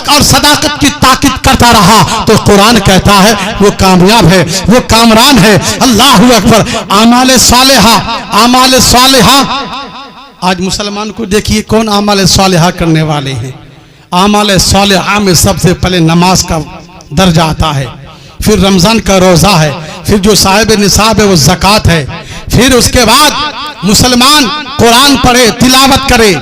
और सदाकत की ताकीद करता रहा, तो कुरान कहता है वो कामयाब है, वो कामरान है। अल्लाहु अकबर। आमाल सालिहा, आज मुसलमान को देखिए कौन आमाल सालिहा करने वाले हैं। आमाल सालिहा में सबसे पहले नमाज का दर्जा आता है, फिर रमजान का रोजा है, फिर जो साहिब निसाब है वो ज़कात है, फिर उसके बाद मुसलमान कुरान पढ़े, तिलावत करे,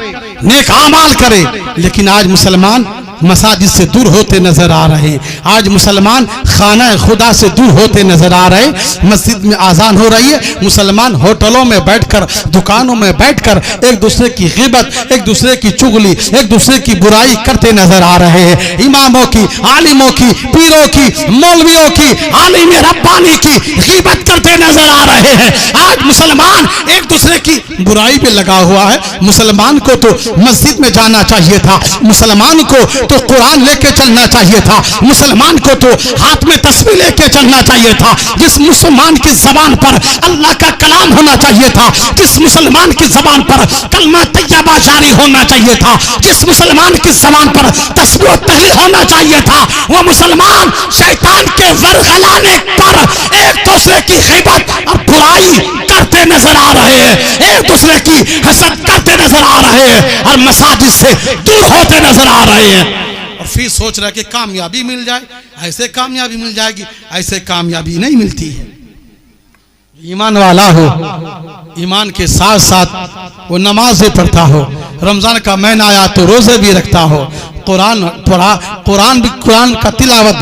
नेक आमाल करे। लेकिन आज मुसलमान मसाजिद से दूर होते नजर आ रहे हैं, आज मुसलमान खाना खुदा से दूर होते नजर आ रहे हैं। मस्जिद में आजान हो रही है, मुसलमान होटलों में बैठकर, दुकानों में बैठकर एक दूसरे की गिबत, एक दूसरे की चुगली, एक दूसरे की बुराई करते नजर आ रहे हैं। इमामों की, आलिमों की, पीरों की, मौलवियों की, आलिम रब्बानी की गिबत करते नजर आ रहे हैं। आज मुसलमान एक दूसरे की बुराई पे लगा हुआ है। मुसलमान को तो मस्जिद में जाना चाहिए था, मुसलमान को तो कुरान लेके चलना चाहिए था, मुसलमान को तो हाथ में तस्बीह लेके चलना चाहिए था। जिस मुसलमान की जबान पर अल्लाह का कलाम होना चाहिए था, जिस मुसलमान की जबान पर कलमा तैयबा जारी होना चाहिए था, जिस मुसलमान की जबान पर तस्बीह तहलील होना चाहिए था, वो मुसलमान शैतान के वरगलाने पर एक दूसरे की गिबत और बुराई करते नजर आ रहे हैं, एक दूसरे की हसद करते नजर आ रहे हैं और मसाजिद से दूर होते नजर आ रहे हैं। और फिर सोच रहा है कि कामयाबी मिल जाए, ऐसे कामयाबी मिल जाएगी, ऐसे कामयाबी नहीं मिलती है। ईमान वाला हो, ईमान के साथ साथ वो नमाज भी पढ़ता हो, रमजान का महीना आया तो रोजे भी रखता हो, कुरान का तिलावत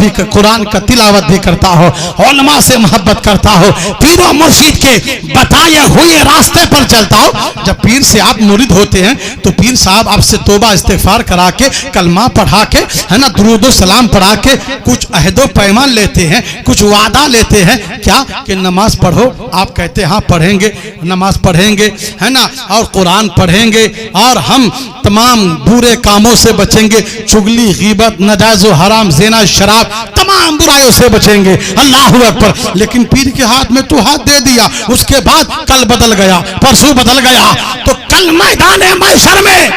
भी करता हो, उलमा से मोहब्बत करता हो, पीरों मुर्शिद के बताए हुए रास्ते पर चलता हो। जब पीर से आप मुरीद होते हैं तो पीर साहब आपसे तौबा इस्तिगफार करा के, कलमा पढ़ा के, है ना, दुरूद सलाम पढ़ा के कुछ अहदो पैमान लेते हैं, कुछ वादा लेते हैं, क्या कि नमाज पढ़ो। आप कहते हैं हाँ पढ़ेंगे, नमाज पढ़ेंगे, है ना, और कुरान पढ़ेंगे और हम तमाम बुरे कामों से बचेंगे, चुगली, गीबत, नजायज़ हराम, ज़िना, शराब, तमाम बुराइयों से बचेंगे। अल्लाहु अकबर। लेकिन पीर के हाथ में तो हाथ दे दिया, उसके बाद कल बदल गया, परसों बदल गया, तो कल मैदान महशर में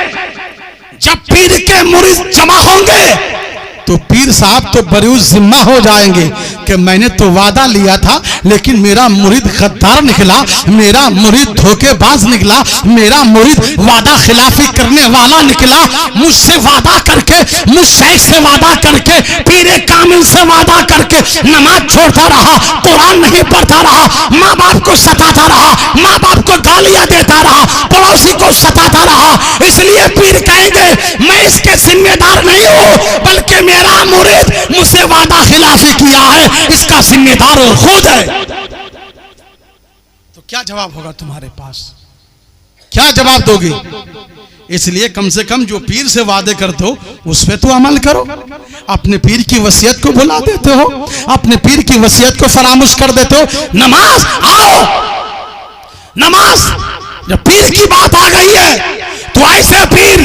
जब पीर के मुरीद जमा होंगे तो पीर साहब तो बरूज जिम्मा हो जाएंगे कि मैंने तो वादा लिया था लेकिन मेरा मुरीद गद्दार निकला, मेरा मुरीद धोखेबाज निकला, मेरा मुरीद वादा खिलाफी करने वाला निकला। मुझसे वादा करके, मुझ शेख से वादा करके, पीरे कामिल से वादा करके नमाज छोड़ता रहा, कुरान नहीं पढ़ता रहा, माँ बाप को सताता रहा, माँ बाप को गालियां देता रहा, पड़ोसी को सताता रहा। इसलिए पीर कहेंगे मैं इसके जिम्मेदार नहीं हूँ, बल्कि मेरा मुरीद मुझसे वादा खिलाफी किया है, इसका जिम्मेदार और खुद है। तो क्या जवाब होगा तुम्हारे पास? क्या जवाब दोगे? इसलिए कम से कम जो पीर से वादे करते हो उस पे तो अमल करो। अपने पीर की वसीयत को भुला देते हो, अपने पीर की वसीयत को फरामोश कर देते हो। नमाज आओ, नमाज। जब पीर की बात आ गई है तो ऐसे पीर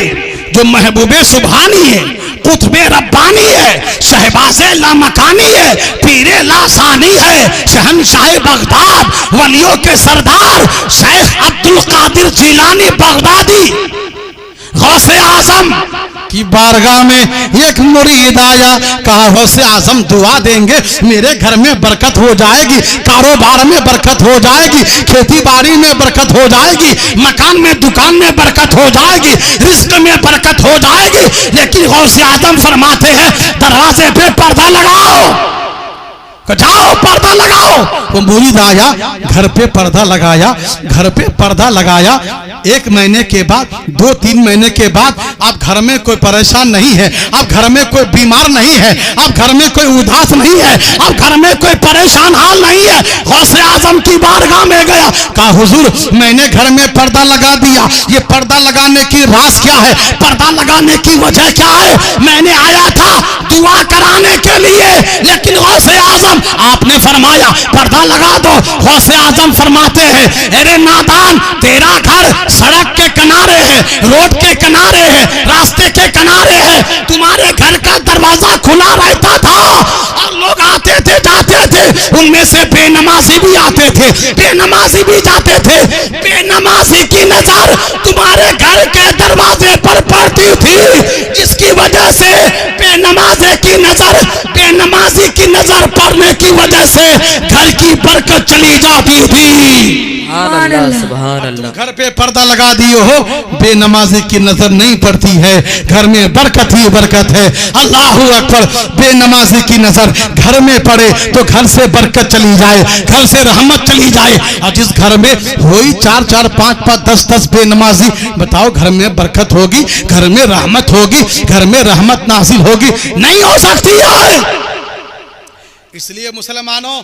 जो महबूबे सुभानी है, कुतबे रब्बानी है, शहबाज़े लामकानी है, पीरे लासानी है, शहनशाह बगदाद, वलियों के सरदार शेख अब्दुल कादिर जिलानी बगदादी, गौसे आजम की बारगाह में एक मुरीद आया, कहा गौसे आजम दुआ देंगे, मेरे घर में बरकत हो जाएगी, कारोबार में बरकत हो जाएगी, खेती बाड़ी में बरकत हो जाएगी, मकान में दुकान में बरकत हो जाएगी, रिस्क में बरकत हो जाएगी। लेकिन गौसे आजम फरमाते हैं दरवाजे पे पर्दा लगाओ, जाओ पर्दा लगाओ। वो मुरीद आया, घर पे पर्दा लगाया, घर पे पर्दा लगाया। 1 महीने के बाद, 2-3 महीने के बाद आप घर में कोई परेशान नहीं है, आप घर में कोई बीमार नहीं है, आप घर में कोई उदास नहीं है, आप घर में कोई परेशान हाल नहीं है। गौसे आजम की बारगाह में गया, कहा हुजूर मैंने घर में पर्दा लगा दिया, ये पर्दा लगाने की राज क्या है, पर्दा लगाने की वजह क्या है? मैंने आया था दुआ कराने के लिए, लेकिन गौसे आजम आपने फरमाया पर्दा लगा दो। गौसे आजम फरमाते हैं अरे नादान, तेरा घर सड़क के किनारे है, रोड के किनारे है, रास्ते के किनारे है, तुम्हारे घर का दरवाजा खुला रहता था और लोग आते थे जाते थे, उनमें से बेनमाजी भी आते थे, बेनमाजी भी जाते थे। बेनमाजी की नजर तुम्हारे घर के दरवाजे पर पड़ती थी, जिसकी वजह से बेनमाजी की नजर पड़ने की वजह से घर की बरकत चली जाती थी। सुभान अल्लाह। घर पे पर्दा लगा दिए हो, बेनमाजी की नजर नहीं पड़ती है, घर में बरकत ही बरकत है। अल्लाहू अकबर। बेनमाजी की नजर घर में पड़े तो घर से बरकत चली जाए, घर से रहमत चली जाए। और जिस घर में हुई 4-4, 5-5, 10-10 बेनमाजी, बताओ घर में बरकत होगी, घर में रहमत होगी, घर में रहमत नाजिल होगी? नहीं हो सकती है। इसलिए मुसलमानों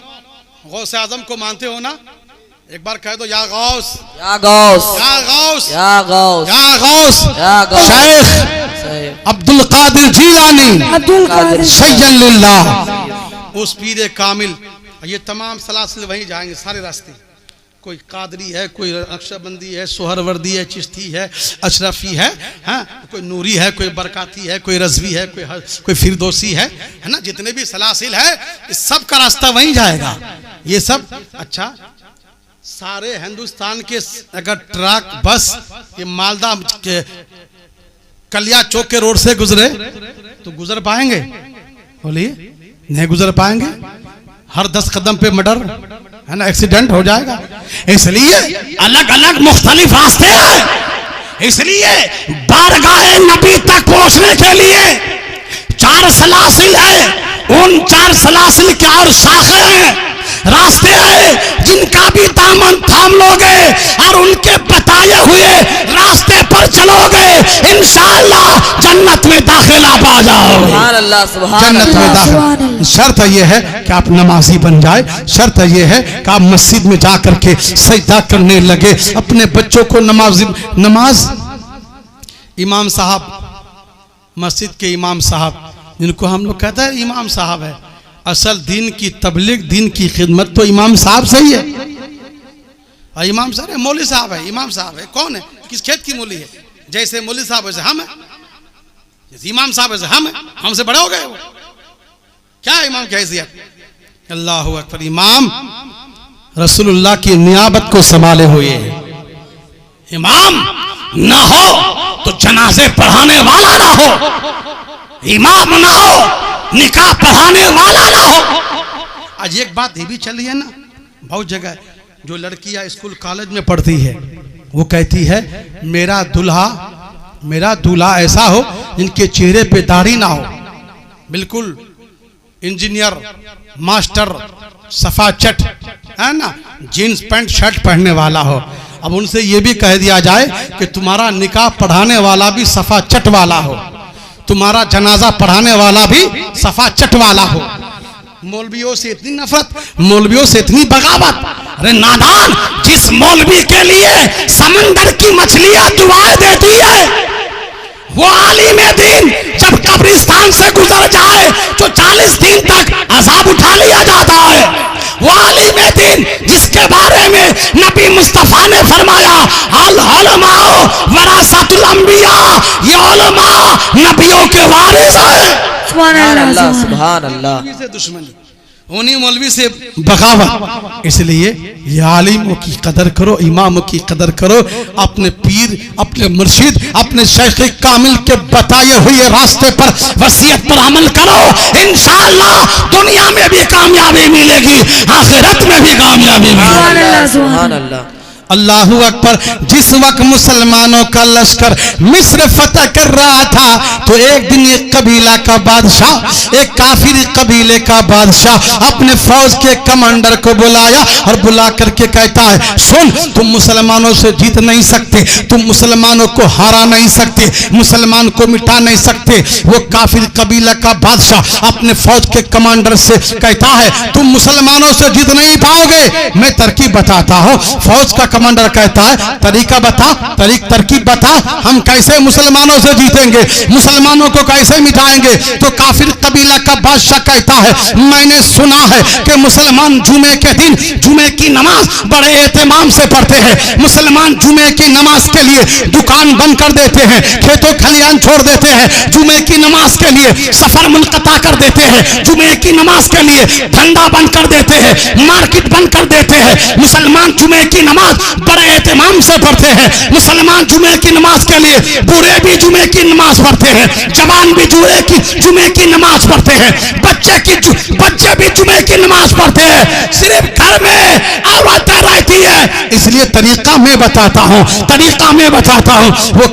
गौसे आजम को मानते हो ना? एक बार कह दो या गौस, या गौस, या गौस, या गौस, या गौस, या गौस। शेख अब्दुल कादिर जिलानी सैय्यद लिल्लाह, उस पीर कामिल। ये तमाम सलासिल वहीं जाएंगे, सारे रास्ते। कोई कादरी है, कोई नक्शबंदी है, सोहरवर्दी है, चिश्ती है, अशरफी है, हाँ? कोई नूरी है, कोई बरकाती है, कोई रजवी है, कोई फिरदौसी है ना? जितने भी सलासिल है इस सब का रास्ता वहीं जाएगा। ये सब अच्छा सारे हिंदुस्तान के अगर ट्रक बस ये मालदा के कलिया चौक के रोड से गुजरे तो गुजर पाएंगे? बोलिए नहीं गुजर पाएंगे। हर 10 कदम पे मर्डर है ना, एक्सीडेंट हो जाएगा। इसलिए अलग अलग मुख्तलिफ रास्ते हैं। इसलिए बारगाह नबी तक पहुंचने के लिए 4 सलासिल है, उन 4 सलासिल के और शाखे हैं, रास्ते हैं, जिनका भी दामन थाम लोगे और उनके बताए हुए रास्ते पर चलोगे, इंशाअल्लाह जन्नत में दाखिला पा जाओगे। सुभान अल्लाह, सुभान जन्नत में अल्लाह। दाखिल। शर्त यह है कि आप नमाजी बन जाए, शर्त यह है कि आप मस्जिद में जा करके सजदा करने लगे, अपने बच्चों को नमाज। इमाम साहब, मस्जिद के इमाम साहब, जिनको हम लोग कहते हैं इमाम साहब है, असल दीन की तबलीग, दीन की खिदमत तो इमाम साहब से ही है। और इमाम साहब है, मौलवी साहब है, इमाम साहब है। कौन है? किस खेत की मौलवी है? जैसे मौलवी साहब वैसे हम है, जैसे इमाम साहब वैसे हम है, हमसे बड़े हो गए वो। क्या है इमाम की हैसियत? अल्लाहु अकबर। इमाम रसूलुल्लाह की नियाबत को संभाले हुए हैं। इमाम ना हो तो जनाजे पढ़ाने वाला ना हो, इमाम ना हो निकाह पढ़ाने वाला ना हो। आज एक बात ये भी चल रही है ना, बहुत जगह जो लड़कियां स्कूल कॉलेज में पढ़ती है वो कहती है मेरा दूल्हा ऐसा हो जिनके चेहरे पे दाढ़ी ना हो, बिल्कुल इंजीनियर, मास्टर, सफाचट है ना, जीन्स पैंट शर्ट पहनने वाला हो। अब उनसे ये भी कह दिया जाए कि तुम्हारा निकाह पढ़ाने वाला भी सफाचट वाला हो, तुम्हारा जनाजा पढ़ाने वाला भी सफाचट वाला हो। मौलवियों से इतनी नफरत, मौलवियों से इतनी बगावत। अरे नादान, जिस मौलवी के लिए समंदर की मछलियां दुआएं देती है, वो आलिम दीन जब कब्रिस्तान से गुजर जाए तो 40 दिन तक अजाब उठा लिया जाता है। वो आलिम दीन जिसके बारे में नबी मुस्तफा ने फरमाया अल उलमा वरासतुल अंबिया, ये उलमा नबियों के वारिस है। सुभान अल्लाह सुभान अल्लाह। से दुश्मनी, उन्हीं मौलवी से बगावत। इसलिए ये आलिमों की कदर करो, इमामों की कदर करो, अपने पीर, अपने मुर्शिद, अपने शेख कामिल के बताए हुए रास्ते पर, वसीयत पर अमल करो। इंशाअल्लाह दुनिया में भी कामयाबी मिलेगी, आखिरत में भी कामयाबी मिलेगी। सुभान अल्लाह। अल्लाहू अकबर। जिस वक्त मुसलमानों का लश्कर मिस्र फतह कर रहा था तो एक दिन एक कबीला का बादशाह, एक काफिर कबीले का बादशाह अपने फौज के कमांडर को बुलाया और बुला करके कहता है, सुन, तुम मुसलमानों से जीत नहीं सकते, तुम मुसलमानों को हरा नहीं सकते, मुसलमान को मिटा नहीं सकते। वो काफिर कबीला का बादशाह अपने फौज के कमांडर से कहता है, तुम मुसलमानों से जीत नहीं पाओगे, मैं तरकीब बताता हूँ। फौज का कमांडर कहता है, तरीका बता, तरकीब बता, हम कैसे मुसलमानों से जीतेंगे, मुसलमानों को कैसे मिटाएंगे। तो काफिर कबीला का बादशाह कहता है, मैंने सुना है कि मुसलमान जुमे के दिन जुमे की नमाज बड़े एहतमाम से पढ़ते हैं। मुसलमान जुमे की नमाज के लिए दुकान बंद कर देते हैं, खेतों खलियान छोड़ देते हैं, जुमे की नमाज के लिए सफर मुनक़ता कर देते हैं, जुमे की नमाज के लिए धंधा बंद कर देते हैं, मार्केट बंद कर देते हैं। मुसलमान जुमे की नमाज बड़े एहतमाम से पढ़ते हैं। मुसलमान जुमे की नमाज के लिए बूढ़े भी जुमे की नमाज पढ़ते हैं, जवान भी जुमे की नमाज पढ़ते हैं, बच्चे भी जुमे की नमाज पढ़ते हैं। सिर्फ घर में औरतें रहती है। इसलिए तरीका मैं बताता हूँ, तरीका मैं बताता हूँ। वो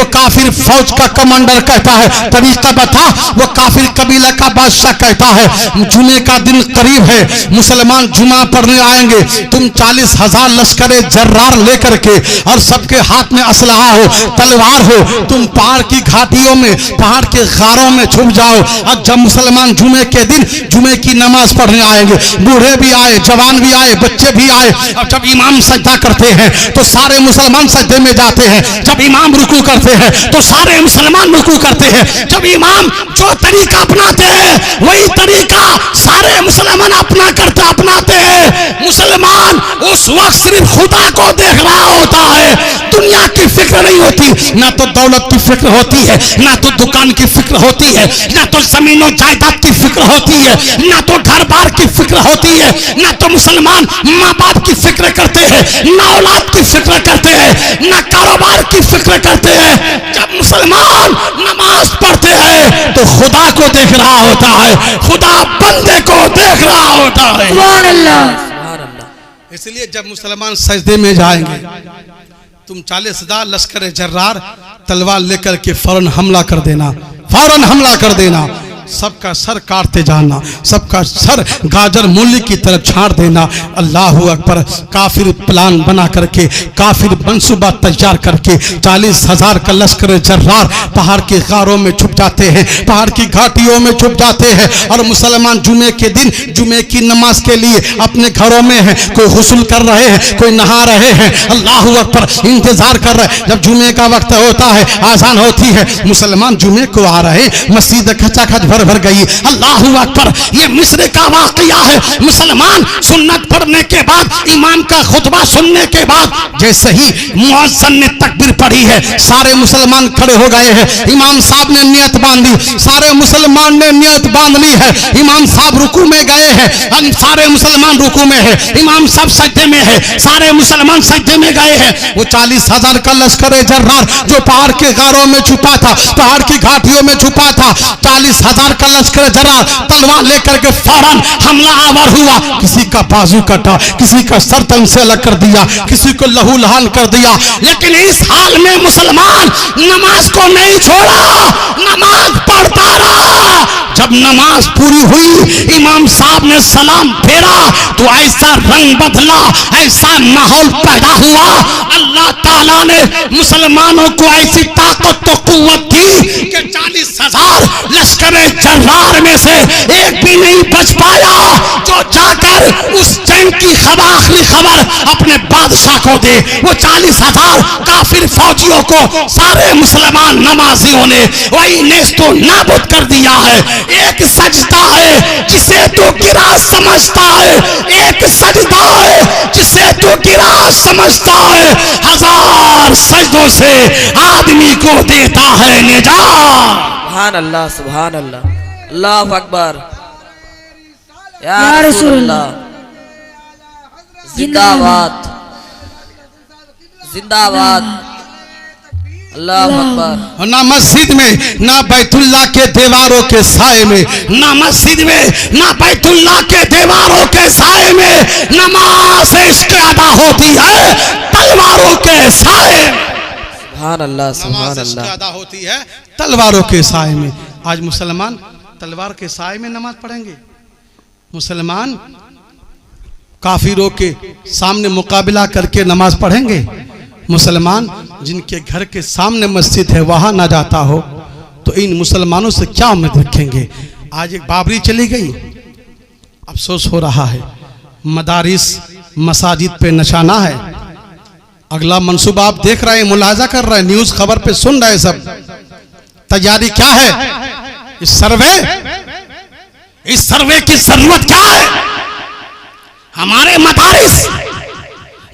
काफिर फौज का कमांडर कहता है, तरीका बता। वो काफिर कबीला का बादशाह कहता है, जुमे का दिन करीब है, मुसलमान जुमा पढ़ने आएंगे, तुम 40,000 लश्करे जर्रार लेकर के और सबके हाथ में असलहा हो, तलवार हो, तुम पहाड़ की घाटियों में, पहाड़ के गारों में छुप जाओ। और जब मुसलमान जुमे के दिन जुमे की नमाज पढ़ने आएंगे, बूढ़े भी आए, जवान भी आए, बच्चे भी आए, और जब इमाम सजदा करते हैं तो सारे मुसलमान सजदे में जाते हैं, जब इमाम रुकू करते हैं तो सारे मुसलमान रुकू करते हैं, जब इमाम जो तरीका अपनाते हैं वही तरीका सारे मुसलमान अपनाते हैं। मुसलमान उस वक्त सिर्फ खुदा को देख रहा होता है, दुनिया की फिक्र नहीं होती, ना तो दौलत की फिक्र होती है, ना तो दुकान की फिक्र होती है, ना तो जमीनों जायदाद की फिक्र होती है, ना तो घर बार की फिक्र होती है, ना तो मुसलमान माँ बाप की फिक्र करते हैं, ना औलाद की फिक्र करते हैं, ना कारोबार की फिक्र करते हैं। जब मुसलमान नमाज पढ़ते हैं तो खुदा को देख रहा होता है, खुदा बंदे को देख रहा होता है। सुभान अल्लाह। इसलिए जब मुसलमान सजदे में जाएंगे, तुम 40,000 लश्कर जर्रार तलवार लेकर के फौरन हमला कर देना, फौरन हमला कर देना, सबका सर काटते जाना, सबका सर गाजर मूली की तरफ छाड़ देना। अल्लाह अकबर। काफिर प्लान बना करके, काफिर मंसूबा तैयार करके 40,000 का लश्कर जर्रार पहाड़ के गारों में छुप जाते हैं, पहाड़ की घाटियों में छुप जाते हैं। और मुसलमान जुमे के दिन जुमे की नमाज के लिए अपने घरों में है, कोई गुस्ल कर रहे हैं, कोई नहा रहे हैं, अल्लाह अकबर, इंतजार कर रहे हैं। जब जुमे का वक्त होता है, आजान होती है, मुसलमान जुमे को आ रहे, मस्जिद खचाखच भर गई। अल्लाह अकबर। ये मिस्र का वाकया है। मुसलमान सुन्नत पढ़ने के बाद, इमाम का खुतबा सुनने के बाद, जैसे ही मुअज्जिन ने तकबीर पढ़ी है, सारे मुसलमान खड़े हो गए हैं। इमाम साहब ने नियत बांधी, सारे मुसलमान ने नियत बांध ली है। इमाम साहब रुकू में गए हैं, सारे मुसलमान रुकू में है, इमाम साहब सजदे में है, सारे मुसलमान सजदे में गए हैं। वो 40,000 का लश्कर जर्रार जो पहाड़ के गारों में छुपा था, पहाड़ की घाटियों में छुपा था, 40,000 का लश्कर जर्रार तलवार लेकर के फौरन हमला आवर हुआ। किसी का बाजू कटा, किसी का सर तन से अलग कर दिया, किसी को लहू लहान कर दिया। लेकिन इस हाल में मुसलमान नमाज को नहीं छोड़ा, नमाज पढ़ता रहा। जब नमाज पूरी हुई, इमाम साहब ने सलाम फेरा तो ऐसा रंग बदला, ऐसा माहौल पैदा हुआ। अल्लाह ताला ने मुसलमानों को ऐसी ताकत तो कुव्वत दी कि 40,000 लश्कर जर्रार में से एक भी नहीं बच पाया, जो जाकर उस जंग की आखिरी खबर अपने बादशाह को दे। वो 40,000 काफिर फौजियों को सारे मुसलमान नमाजियों ने वही नेस्तो नाबूद कर दिया है। एक सजदा है जिसे तू गिरा समझता है, एक सजदा है जिसे तू गिरा समझता है, 1000 सजदों से आदमी को देता है निजात। सुभान अल्लाह, सुभान अल्लाह, अल्लाह अकबर, या या रसूल रसूल अल्लाह, जिंदाबाद जिंदाबाद, अल्लाह अकबर। ना मस्जिद में ना बैतुल्ला के दीवारों के साए में, ना मस्जिद में ना बैतुल्ला के दीवारों के साए में नमाज इश्क अदा होती है तलवारों के साए। सुभान अल्लाह, सुभान नमाज इश्क अल्लाह, अदा होती है तलवारों के साए में। आज मुसलमान तलवार के साए में नमाज पढ़ेंगे। मुसलमान काफिरों के सामने मुकाबला करके नमाज पढ़ेंगे। मुसलमान जिनके घर के सामने मस्जिद है वहां ना जाता हो तो इन मुसलमानों से क्या उम्मीद रखेंगे। आज एक बाबरी चली गई, अफसोस हो रहा है। मदारिस मसाजिद पे निशाना है। अगला मंसूबा आप देख रहे हैं, मुलाजा कर रहे हैं, न्यूज खबर पे सुन रहे हैं। सब तैयारी क्या है? इस सर्वे की जरूरत क्या है? हमारे मदारिस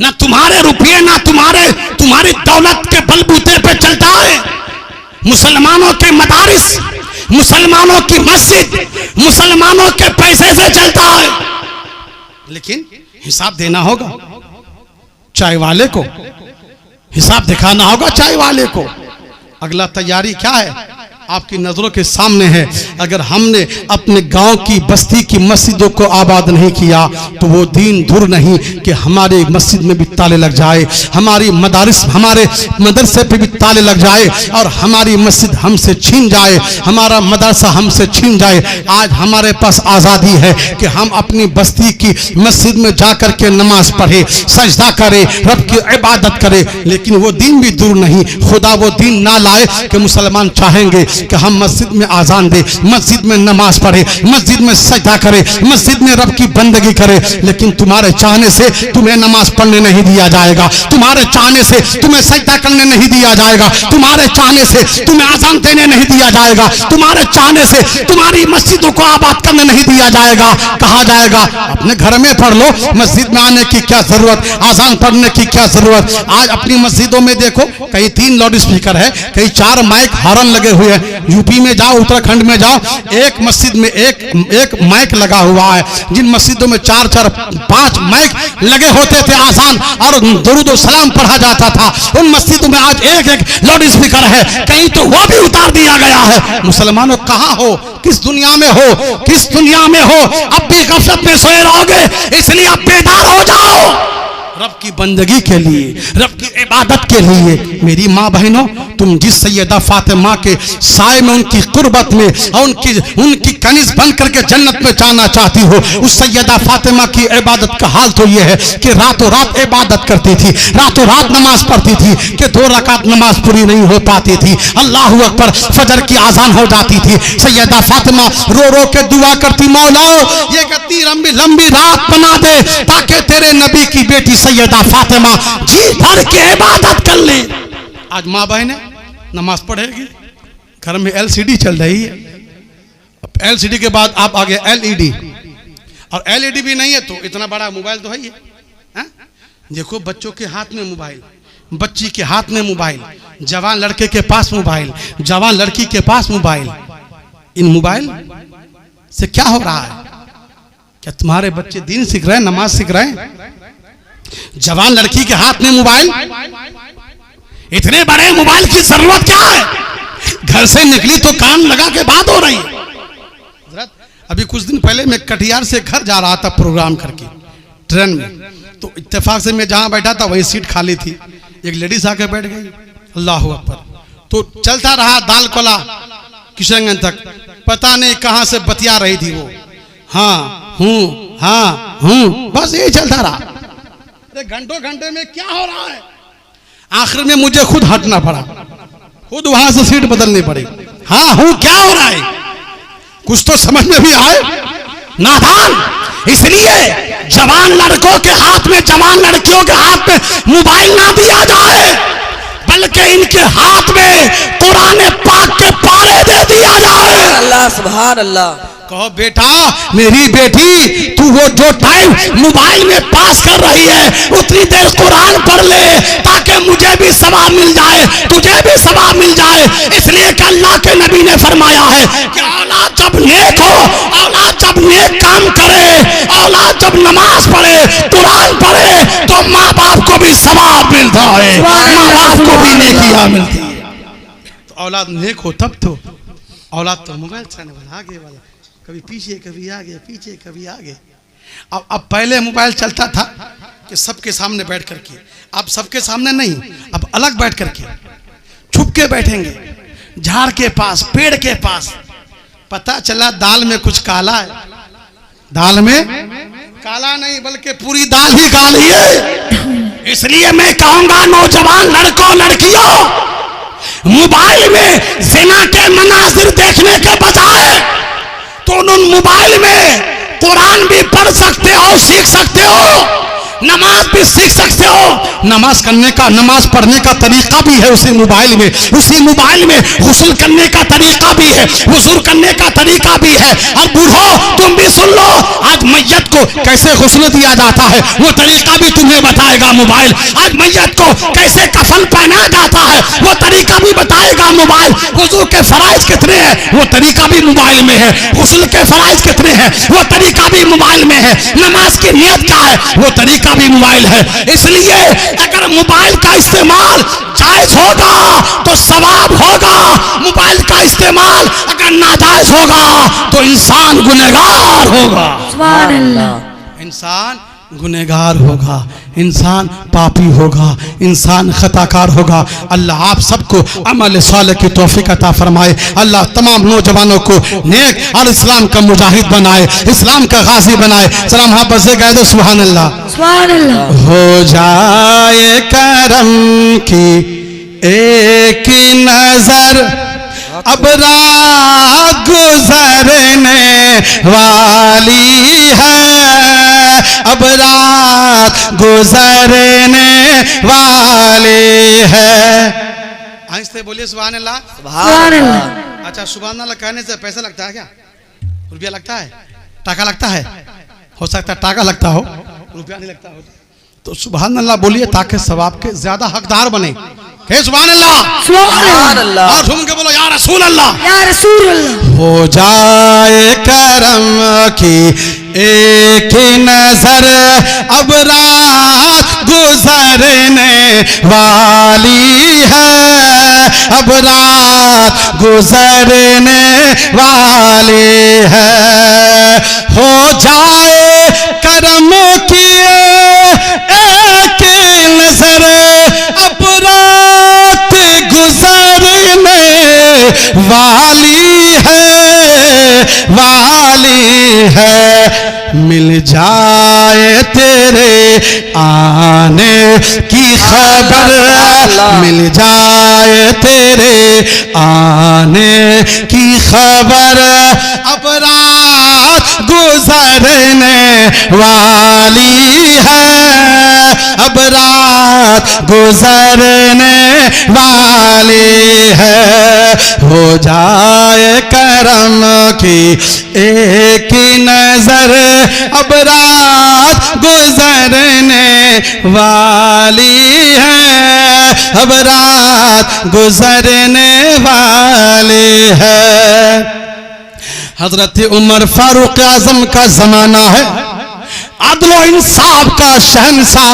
ना तुम्हारे रुपये ना तुम्हारी दौलत के बलबूते पे चलता है। मुसलमानों के मदारिस, मुसलमानों की मस्जिद मुसलमानों के पैसे से चलता है। लेकिन हिसाब देना होगा चाय वाले को, हिसाब दिखाना होगा चाय वाले को। अगला तैयारी क्या है? आपकी नजरों के सामने है। अगर हमने अपने गांव की बस्ती की मस्जिदों को आबाद नहीं किया तो वो दीन दूर नहीं कि हमारे मस्जिद में भी ताले लग जाए, हमारी मदारिस हमारे मदरसे पे भी ताले लग जाए और हमारी मस्जिद हमसे छीन जाए, हमारा मदरसा हमसे छीन जाए। आज हमारे पास आज़ादी है कि हम अपनी बस्ती की मस्जिद में जाकर के नमाज पढ़े, सजदा करे, रब की इबादत करे। लेकिन वो दिन भी दूर नहीं, खुदा वो दिन ना लाए कि मुसलमान चाहेंगे कि हम मस्जिद में आजान दे, मस्जिद में नमाज पढ़े, मस्जिद में सजदा करे, मस्जिद में रब की बंदगी करे। लेकिन तुम्हारे चाहने से तुम्हें नमाज पढ़ने नहीं दिया जाएगा, तुम्हारे चाहने से तुम्हें सजदा करने नहीं दिया जाएगा, तुम्हारे चाहने से तुम्हें आजान देने नहीं दिया जाएगा, तुम्हारे चाहने से तुम्हारी मस्जिदों को आबाद करने नहीं दिया जाएगा। कहा जाएगा अपने घर में पढ़ लो, मस्जिद में आने की क्या जरूरत, आजान पढ़ने की क्या जरूरत। आज अपनी मस्जिदों में देखो, कहीं 3 लाउड स्पीकर है, कहीं 4 माइक हॉर्न लगे हुए हैं। यूपी में जाओ, उत्तराखंड में जाओ, एक मस्जिद में एक माइक लगा हुआ है। जिन मस्जिदों में 4-4, 5 माइक लगे होते थे, आसान और दुरूद व सलाम पढ़ा जाता था, उन मस्जिदों में आज एक लाउड स्पीकर है। कहीं तो वो भी उतार दिया गया है। मुसलमानों कहाँ हो, किस दुनिया में हो, किस दुनिया में हो? अब भी गफलत में सोए रहोगे, इसलिए अब बेदार हो जाओ। रब की बंदगी के लिए, रब की इबादत के लिए। मेरी माँ बहनों, तुम जिस सैयदा फातिमा के साए में, उनकी कुर्बत में और उनकी कनीज बन करके जन्नत में जाना चाहती हो, उस सैयदा फातिमा की इबादत का हाल तो यह है कि रातों रात इबादत करती थी, रातों रात नमाज पढ़ती थी कि 2 रकात नमाज पूरी नहीं हो पाती थी। अल्लाह अकबर, फजर की आजान हो जाती थी। सैयदा फातिमा रो रो के दुआ करती, मौला ये कहती लंबी रात बना दे ताकि तेरे नबी की बेटी सैयदा फातिमा जी भर के इबादत कर ले। आज माँ बहने नमाज पढ़ेगी, घर में LCD चल रही है। अब LCD के बाद आप आगे LED, और LED भी नहीं है तो इतना बड़ा मोबाइल तो है ही है। देखो बच्चों के हाथ में मोबाइल, बच्ची के हाथ में मोबाइल, जवान लड़के के पास मोबाइल, जवान लड़की के पास मोबाइल। इन मोबाइल से क्या हो रहा है? क्या तुम्हारे बच्चे दीन सीख रहे हैं, नमाज सीख रहे हैं? जवान लड़की के हाथ में मोबाइल, इतने बड़े मोबाइल की जरूरत क्या है? घर से निकली तो कान लगा के बात हो रही है। अभी कुछ दिन पहले मैं कटिहार से घर जा रहा था प्रोग्राम करके ट्रेन में, तो इत्तेफाक से मैं जहां बैठा था वही सीट खाली थी। एक लेडीज आके बैठ गई, अल्लाह अकबर। तो चलता रहा दाल कोला किशनगंज तक, पता नहीं कहां से बतिया रही थी वो। हाँ हूँ, बस यही चलता रहा। घंटों घंटे में क्या हो रहा है? आखिर में मुझे खुद हटना पड़ा, खुद वहां से सीट बदलनी पड़ी। हाँ हूँ, क्या हो रहा है? कुछ तो समझ में भी आए। नादान इसलिए जवान लड़कों के हाथ में, जवान लड़कियों के हाथ में मोबाइल ना दिया जाए, बल्कि इनके हाथ में कुरान पाक के पारे दे दिया जाए। अल्लाह सुभान अल्लाह। कहो बेटा, मेरी बेटी, तू वो जो टाइम मोबाइल में पास कर रही है उतनी देर कुरान पढ़ ले, ताकि मुझे भी सवाब मिल जाए, तुझे भी सवाब मिल जाए। इसलिए कि अल्लाह के नबी ने फरमाया है कि औलाद जब नेक हो, औलाद जब नेक काम करे, औलाद जब नमाज पढ़े, कुरान पढ़े, तो माँ बाप को भी सवाब मिलता है, माँ बाप को भी नेकियां मिलती है। तो औलाद नेक हो तब तो। औलाद तो मोबाइल चलाने वाला, आगे वाला, कभी पीछे कभी आगे, पीछे कभी आगे। अब पहले मोबाइल चलता था कि सबके सामने बैठ करके, अब सबके सामने नहीं, अब अलग बैठ करके छुप के बैठेंगे, झाड़ के पास, पेड़ के पास। पता चला दाल में कुछ काला है, दाल में काला नहीं बल्कि पूरी दाल ही काली है। इसलिए मैं कहूंगा नौजवान लड़कों लड़कियों, मोबाइल में जिना के मनाजिर देखने के बजाय तो उन मोबाइल में कुरान भी पढ़ सकते हो, सीख सकते हो, नमाज भी सीख सकते हो। नमाज करने का, नमाज पढ़ने का तरीका भी है उसी मोबाइल में, उसी मोबाइल में गुस्ल करने का तरीका भी है, वुज़ू करने का तरीका भी है। और बूढ़ो तुम भी सुन लो, आज मैयत को कैसे गुस्ल दिया जाता है वो तरीका भी तुम्हें बताएगा मोबाइल। आज मैयत को कैसे कफन पहना जाता है वो तरीका भी बताएगा मोबाइल। वुज़ू के फराइज कितने हैं वो तरीका भी मोबाइल में है, गुस्ल के फराइज कितने हैं वो तरीका भी मोबाइल में है, नमाज की नियत क्या है वो तरीका भी मोबाइल है। इसलिए अगर मोबाइल का इस्तेमाल जायज होगा तो सवाब होगा, मोबाइल का इस्तेमाल अगर नाजायज होगा तो इंसान गुनहगार होगा। सुभान अल्लाह। इंसान गुनहगार होगा, इंसान पापी होगा, इंसान खताकार होगा। अल्लाह आप सबको अमल साले की तौफीक अता फरमाए। अल्लाह तमाम नौजवानों को नेक और इस्लाम का मुजाहिद बनाए, इस्लाम का गाजी बनाए। सलाम हाँ बस कह दो सुभान अल्लाह। सुभान अल्लाह। हो जाए करम की एक नजर, अब रात गुजरने वाली है, अब रात गुजरने वाली है। आहिस्ते बोलिए सुभान अल्लाह। सुभान अल्लाह। अच्छा, सुभान अल्लाह कहने से पैसा लगता है क्या? रुपया लगता है? टाका लगता है? हो सकता है टाका लगता हो, रुपया नहीं लगता हो। तो सुभान अल्लाह बोलिए ताकि सवाब के ज्यादा हकदार बने। सुभान अल्लाह। सुभान अल्लाह। और सुन के बोलो या रसूल अल्लाह, या रसूल अल्लाह। हो जाए करम की एक नजर, अब रात गुजरने वाली है, अब रात गुजरने वाली है। हो जाए करम की एक नजर, अब रात गुजरने वाली है, वाली है। मिल जाए तेरे आने की खबर, मिल जाए तेरे आने की खबर, अब रात गुजरने वाली है, अब रात गुजरने वाली है। हो जाए करम की एक नजर, अब रात गुजरने वाली है, अब रात गुजरने वाली है। हजरत उमर फारूक आजम का जमाना है, अदलो इंसाफ का शहंशाह,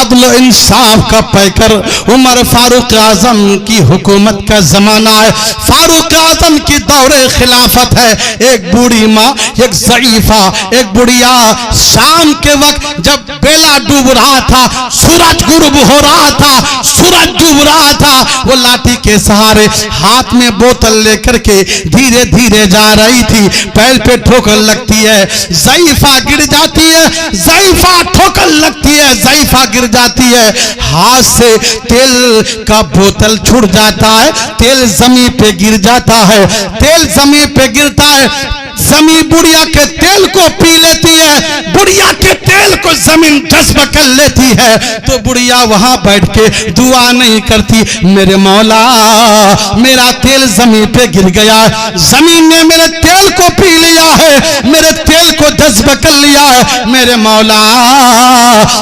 अदलो इंसाफ का पैकर उमर फारूक आजम की हुकूमत का जमाना है। फारूक आजम की दौरे खिलाफत है। एक बूढ़ी माँ, एक ज़ईफा, एक बुढ़िया, शाम के वक्त जब बेला डूब रहा था, सूरज गुरूब हो रहा था, सूरज डूब रहा था, वो लाठी के सहारे हाथ में बोतल लेकर के धीरे धीरे जा रही थी। पैर पे ठोकर लगती है, ज़ईफा गिर जाती है, ज़ईफा ठोकर लगती है, ज़ईफा गिर जाती है। हाथ से तेल का बोतल छूट जाता है, तेल जमीन पे गिर जाता है, तेल जमीन पे गिरता है। जमीन बुढ़िया के तेल को पी लेती है, बुढ़िया के तेल को जमीन जज्ब कर लेती है, तो बुढ़िया वहां बैठ के दुआ नहीं करती, मेरे मौला मेरा तेल जमीन पे गिर गया, जमीन ने मेरे तेल को पी लिया है, मेरे तेल को जज्ब कर लिया है, मेरे मौला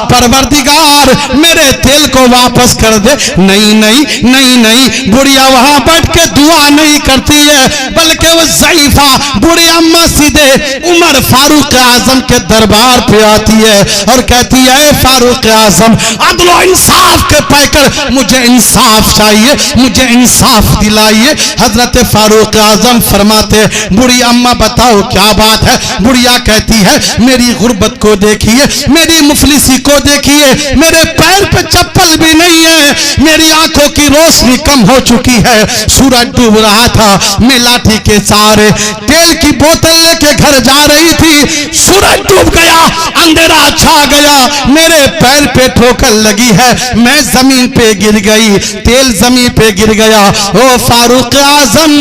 परवरदिगार मेरे तेल को वापस कर दे। नहीं नहीं नहीं नहीं, बुढ़िया वहां बैठ के दुआ नहीं करती है, बल्कि वो ज़ईफा बुढ़ी अम्मा सीधे उमर फारूक आजम के दरबार पे आती है और कहती है, फारूक आजम अदलो इंसाफ के पैकर मुझे इंसाफ चाहिए, मुझे इंसाफ दिलाइए। हजरत फारूक आजम फरमाते, बुढ़ी अम्मा बताओ क्या बात है। बुढ़िया कहती है, मेरी गुर्बत को देखिए, मेरी मुफलिसी को देखिए, मेरे पैर पे चप्पल भी नहीं है, मेरी आंखों की रोशनी कम हो चुकी है, सूरज डूब रहा था, मैं लाठी के सहारे तेल की बोतल लेके घर जा रही थी, सूरज डूब गया, अंधेरा छा गया, मेरे पैर पे ठोकर लगी है, मैं जमीन पे गिर गई, तेल जमीन पे गिर गया। ओ फारूक आजम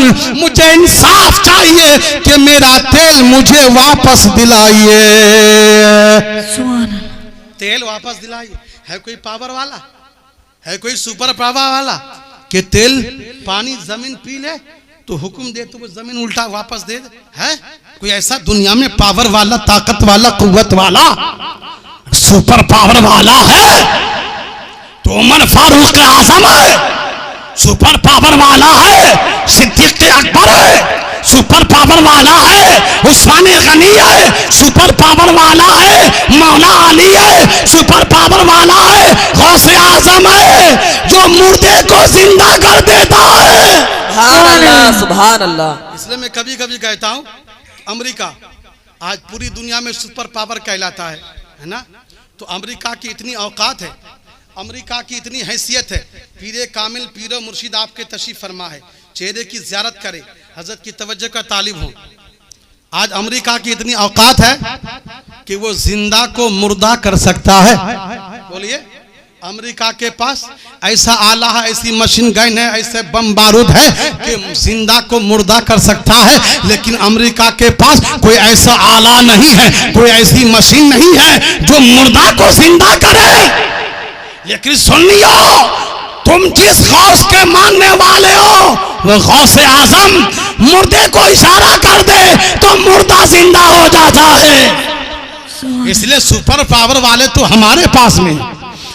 मुझे इंसाफ चाहिए कि मेरा तेल मुझे वापस दिलाइए, तेल वापस दिलाइए। है कोई पावर वाला, है कोई सुपर पावर वाला कि तेल पानी जमीन पी ले तो हुक्म दे तो वो जमीन उल्टा वापस दे दे? है कोई ऐसा दुनिया में पावर वाला, ताकत वाला, कुव्वत वाला, सुपर पावर वाला है तो उमर फारूक आजम है, सुपर पावर वाला है सिद्दीक अकबर है, सुपर पावर वाला है उस्मान गनी है, सुपर पावर वाला है मौला अली है, सुपर पावर वाला है गौसे आजम है जो मुर्दे को जिंदा कर देता है। सुभान अल्लाह, सुभान अल्लाह। इसलिए मैं कभी कभी कहता हूँ अमेरिका आज पूरी दुनिया में सुपर पावर कहलाता है ना, तो अमेरिका की इतनी औकात है, अमेरिका की इतनी हैसियत है, पीरे कामिल पीरो मुर्शिद आपके तशरीफ फरमा है, चेहरे की ज़ियारत करे, हजरत की तवज्जो का तालिब हो। आज अमेरिका की इतनी औकात है कि वो जिंदा को मुर्दा कर सकता है। बोलिए, अमेरिका के पास ऐसा आला है, ऐसी मशीन गन है, ऐसे बम बारूद है कि जिंदा को मुर्दा कर सकता है, लेकिन अमेरिका के पास कोई ऐसा आला नहीं है, कोई ऐसी मशीन नहीं है जो मुर्दा को जिंदा करे। लेकिन सुन लियो, तुम जिस गौस के मानने वाले हो वो गौसे आजम मुर्दे को इशारा कर दे तो मुर्दा जिंदा हो जाता है। इसलिए सुपर पावर वाले तो हमारे पास में,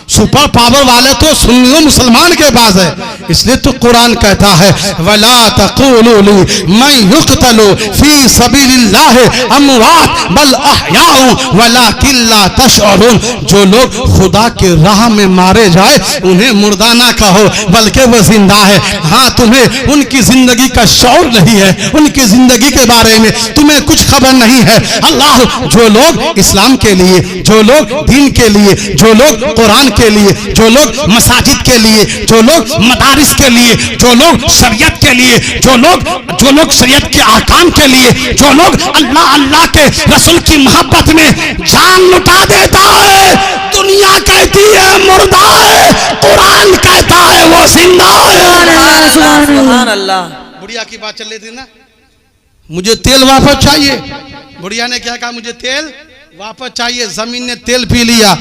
सुपर पावर वाले तो सुन्नी मुसलमान के पास है। इसलिए तो कुरान कहता है, वला तक़ूलू लिमन युक़तलू फी सबीलिल्लाह अमवात बल अहयाउ वलाकिन ला तशअरून। जो लोग खुदा के राह में मारे जाए उन्हें मुर्दा ना कहो, बल्कि वो जिंदा है। हाँ, तुम्हें उनकी जिंदगी का शौर नहीं है, उनकी जिंदगी के बारे में तुम्हें कुछ खबर नहीं है। अल्लाह, जो लोग इस्लाम के लिए, जो लोग दीन के लिए, जो लोग कुरान के लिए, जो लोग मसाजिद के लिए, जो लोग मदारिस के लिए, जो लोग शरीयत के लिए, जो लोग शरीयत के ahकाम के लिए, जो लोग अल्लाह अल्लाह के रसूल की मोहब्बत में जान लुटा देता है, दुनिया कहती है मुर्दा है, कुरान कहता है वो जिंदा है। सुभान अल्लाह। बुढ़िया की बात चल रही थी ना, मुझे तेल वापस चाहिए। बुढ़िया ने क्या कहा, मुझे तेल वापस चाहिए। जमीन ने तेल पी लिया।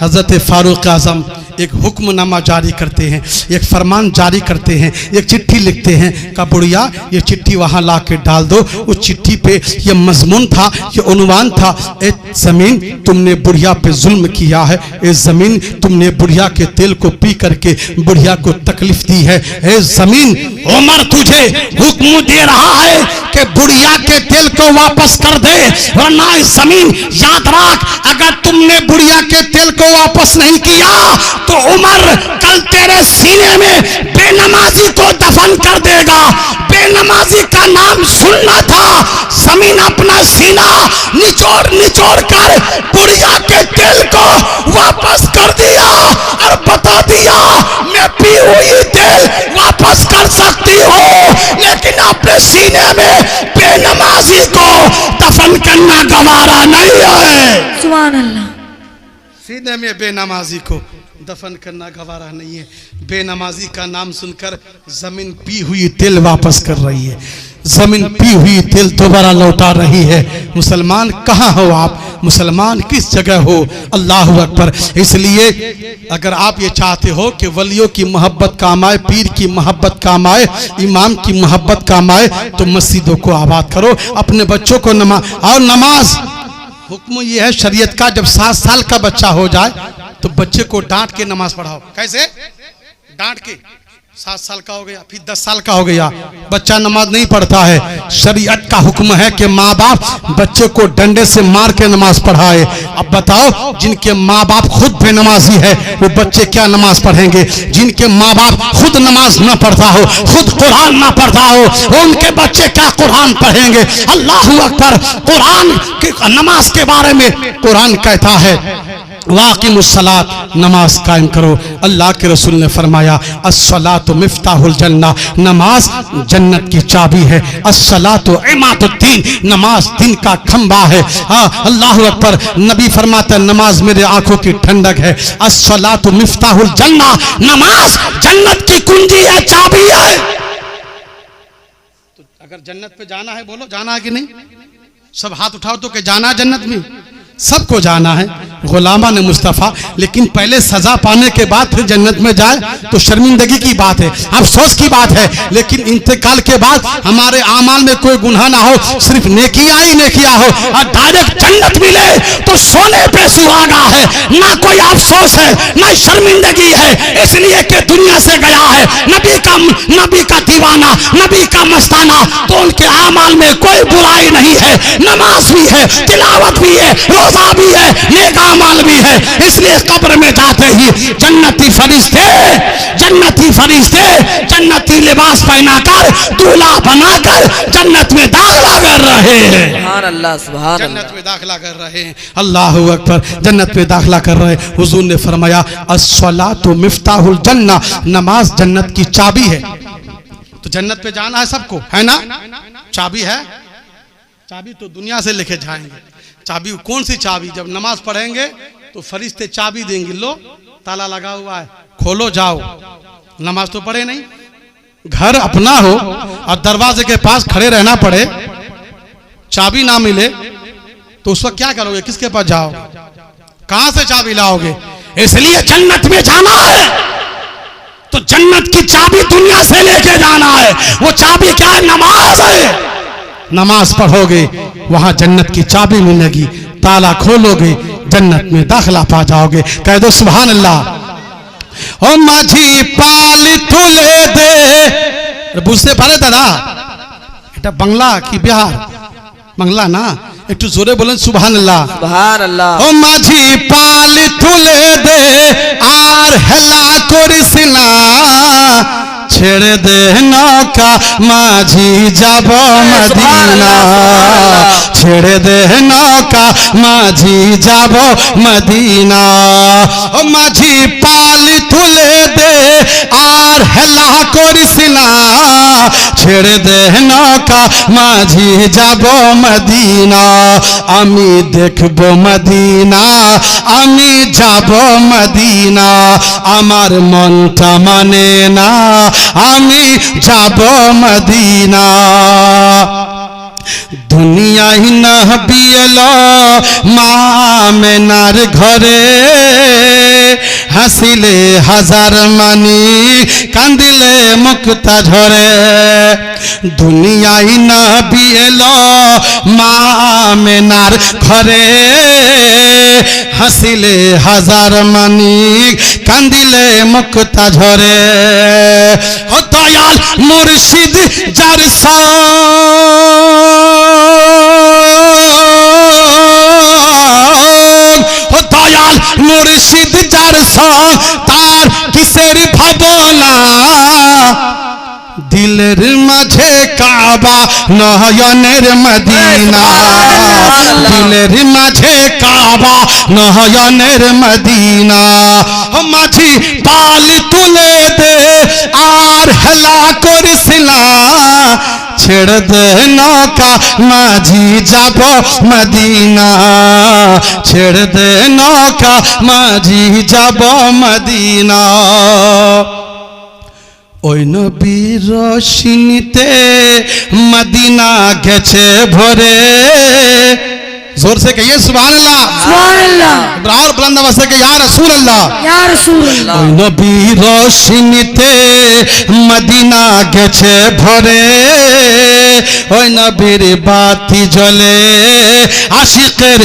हजरत फारूक आजम एक हुक्मनामा जारी करते हैं, एक फरमान जारी करते हैं, एक चिट्ठी लिखते हैं। का बुढ़िया ये चिट्ठी वहां ला के डाल दो। उस चिट्ठी पे ये मजमून था, ये उन्वान था, ए जमीन तुमने बुढ़िया पे जुल्म किया है, ए जमीन तुमने बुढ़िया के तेल को पी करके बुढ़िया को तकलीफ दी है। ए जमीन उमर तुझे हुक्म दे रहा है कि बुढ़िया के तेल को वापस कर दे, वरना जमीन याद रख, अगर तुमने बुढ़िया के तेल को वापस नहीं किया तो उमर कल तेरे सीने में बेनमाजी को दफन कर देगा। बेनमाजी का नाम सुनना था। जमीन अपना सीना निचोड़ निचोड़ कर बुढ़िया के तेल को वापस कर दिया और बता दिया, मैं पी हुई तेल वापस कर सकती हूँ, लेकिन अपने सीने में बेनमाजी को दफन करना गवारा नहीं है। सुभान अल्लाह। सीने में बेनमाजी को दफन करना गवारा नहीं है। बेनमाजी का नाम सुनकर जमीन पी हुई तेल वापस कर रही है। जमीन पी हुई दिल दोबारा लौटा रही है। मुसलमान कहाँ हो आप, मुसलमान किस जगह हो? अल्लाह अकबर। इसलिए अगर आप ये चाहते हो कि वलियों की मोहब्बत काम आए, पीर की मोहब्बत काम आए, इमाम की मोहब्बत काम आए, तो मस्जिदों को आबाद करो, अपने बच्चों को नमाज। और नमाज हुक्म ये है शरीयत का, जब 7 साल का बच्चा हो जाए तो बच्चे को डांट के नमाज पढ़ाओ। कैसे डांट के? 7 साल का हो गया, फिर 10 साल का हो गया, बच्चा नमाज नहीं पढ़ता है। शरीयत का हुक्म है कि माँ बाप बच्चे को डंडे से मार के नमाज पढ़ाए। अब बताओ, जिनके माँ बाप खुद बेनमाजी है वो बच्चे क्या नमाज पढ़ेंगे? जिनके माँ बाप खुद नमाज न पढ़ता हो, खुद कुरान ना पढ़ता हो, उनके बच्चे क्या कुरान पढ़ेंगे? अल्लाहू अकबर। कुरान की नमाज के बारे में कुरान कहता है वाक़िमुस्सलात, नमाज कायम करो। अल्लाह के रसूल ने फरमाया अस्सलातु मिफ्ताहुल जन्ना, नमाज जन्नत की चाबी है। अस्सलातु इमादुद्दीन, नमाज दिन का खंबा है। हाँ, अल्लाह अकबर। नबी फरमाता नमाज मेरे आंखों की ठंडक है। अस्सलातु मिफ्ताहुल जन्ना, नमाज जन्नत की कुंजी है, चाबी है। तो अगर जन्नत पे जाना है, बोलो जाना है कि नहीं? सब हाथ उठाओ तो कि जाना है जन्नत में? सबको जाना है, गुलामा ने मुस्तफ़ा। लेकिन पहले सजा पाने के बाद फिर जन्नत में जाए तो शर्मिंदगी की बात है, अफसोस की बात है। लेकिन इंतकाल के बाद हमारे आमाल में कोई गुनाह ना हो, सिर्फ नेकियां ही नेकियां हो और डायरेक्ट जन्नत मिले तो सोने पे सुहागा है। ना कोई अफसोस है, ना शर्मिंदगी है, इसलिए कि दुनिया से गया है नबी का दीवाना, नबी का मस्ताना। तो उनके आमाल में कोई बुराई नहीं है, नमाज भी है, तिलावत भी है, रोजा भी है, नेक अमाल भी है। इसलिए कब्र में जाते ही जन्नती फरिश्ते जन्नती लिबास पहनाकर, दूल्हा बनाकर जन्नत में दाखिला कर रहे हैं। सुभान अल्लाह, सुभान अल्लाह। जन्नत में दाखिला कर रहे हैं। अल्लाह अकबर। जन्नत में दाखिला कर रहे हैं। हुजूर ने फरमाया अस्सलातु मिफ्ताहुल जन्ना, नमाज जन्नत की चाबी है। तो जन्नत पे जाना है सबको, है ना? चाबी है, चाबी तो दुनिया से लेके जाएंगे। चाबी कौन सी चाबी? जब नमाज पढ़ेंगे तो फरिश्ते चाबी देंगे, लो ताला लगा हुआ है, खोलो जाओ। नमाज तो पढ़े नहीं, घर अपना हो और दरवाजे के पास खड़े रहना पड़े, चाबी ना मिले तो उस वक्त क्या करोगे? किसके पास जाओ? कहां से चाबी लाओगे? इसलिए जन्नत में जाना है तो जन्नत की चाबी दुनिया से लेके जाना है। वो चाबी क्या है? नमाज है। नमाज पढ़ोगे वहां जन्नत की चाबी मिलेगी, ताला खोलोगे जन्नत में दाखिला पा जाओगे। कह दो सुभान अल्लाह। ओ माझी पाल तुले दे, बुझते पारे दादा? এটা বাংলা কি বিহার? বাংলা না, একটু জোরে বলেন সুবহান আল্লাহ। सुभान अल्लाह। ও মাঝি পাল তুলে দে আর হেলা করিস না, ছেড়ে দে নৌকা মাঝি যাব মদিনা, ছেড়ে দে নৌকা মাঝি যাব মদিনা। ও মাঝি পাল তুলে দে আর হেলা করিস না, ছেড়ে দে নৌকা মাঝি যাব মদিনা। আমি দেখব মদিনা, আমি যাব মদিনা, আমার মনটা মানে না, আমি যাব মদিনা। দুনিয়ায় না বিয়েলো মা মেনার ঘরে, হাসিলে হাজার মানি কান্দিলে মুক্তা ঝরে। দুনিয়ায় না বিয়েলো মা মেনার ঘরে, হাসিলে হাজার মানি কান্দিলে মুক্তা ঝরে। ও দয়াল মুর্শিদ যার ও দয়াল মুর্শিদ যার সঙ্গ, তার কিসের ভাবনা? দিলের মাঝে কাবা নয়নের মদিনা, দিলের মাঝে কাবা নয়নের মদিনা। মাঝি পাল তুলে দে আর হেলা করিস না, ছেড়ে দে নৌকা মাঝি যাব মদিনা, ছেড়ে দে নৌকা মাঝি যাব মদিনা। ওই নবীর রশিনিতে মদিনা গেছে ভরে जोर से कहिए सुभान अल्लाह सुभान अल्लाह और बुलंद आवाज से कहिए या रसूल अल्लाह या रसूल अल्लाह ওই নবীর রশিনিতে মদিনা গেছে ভরে ওই নবীর বাতি জ্বলে আশিকের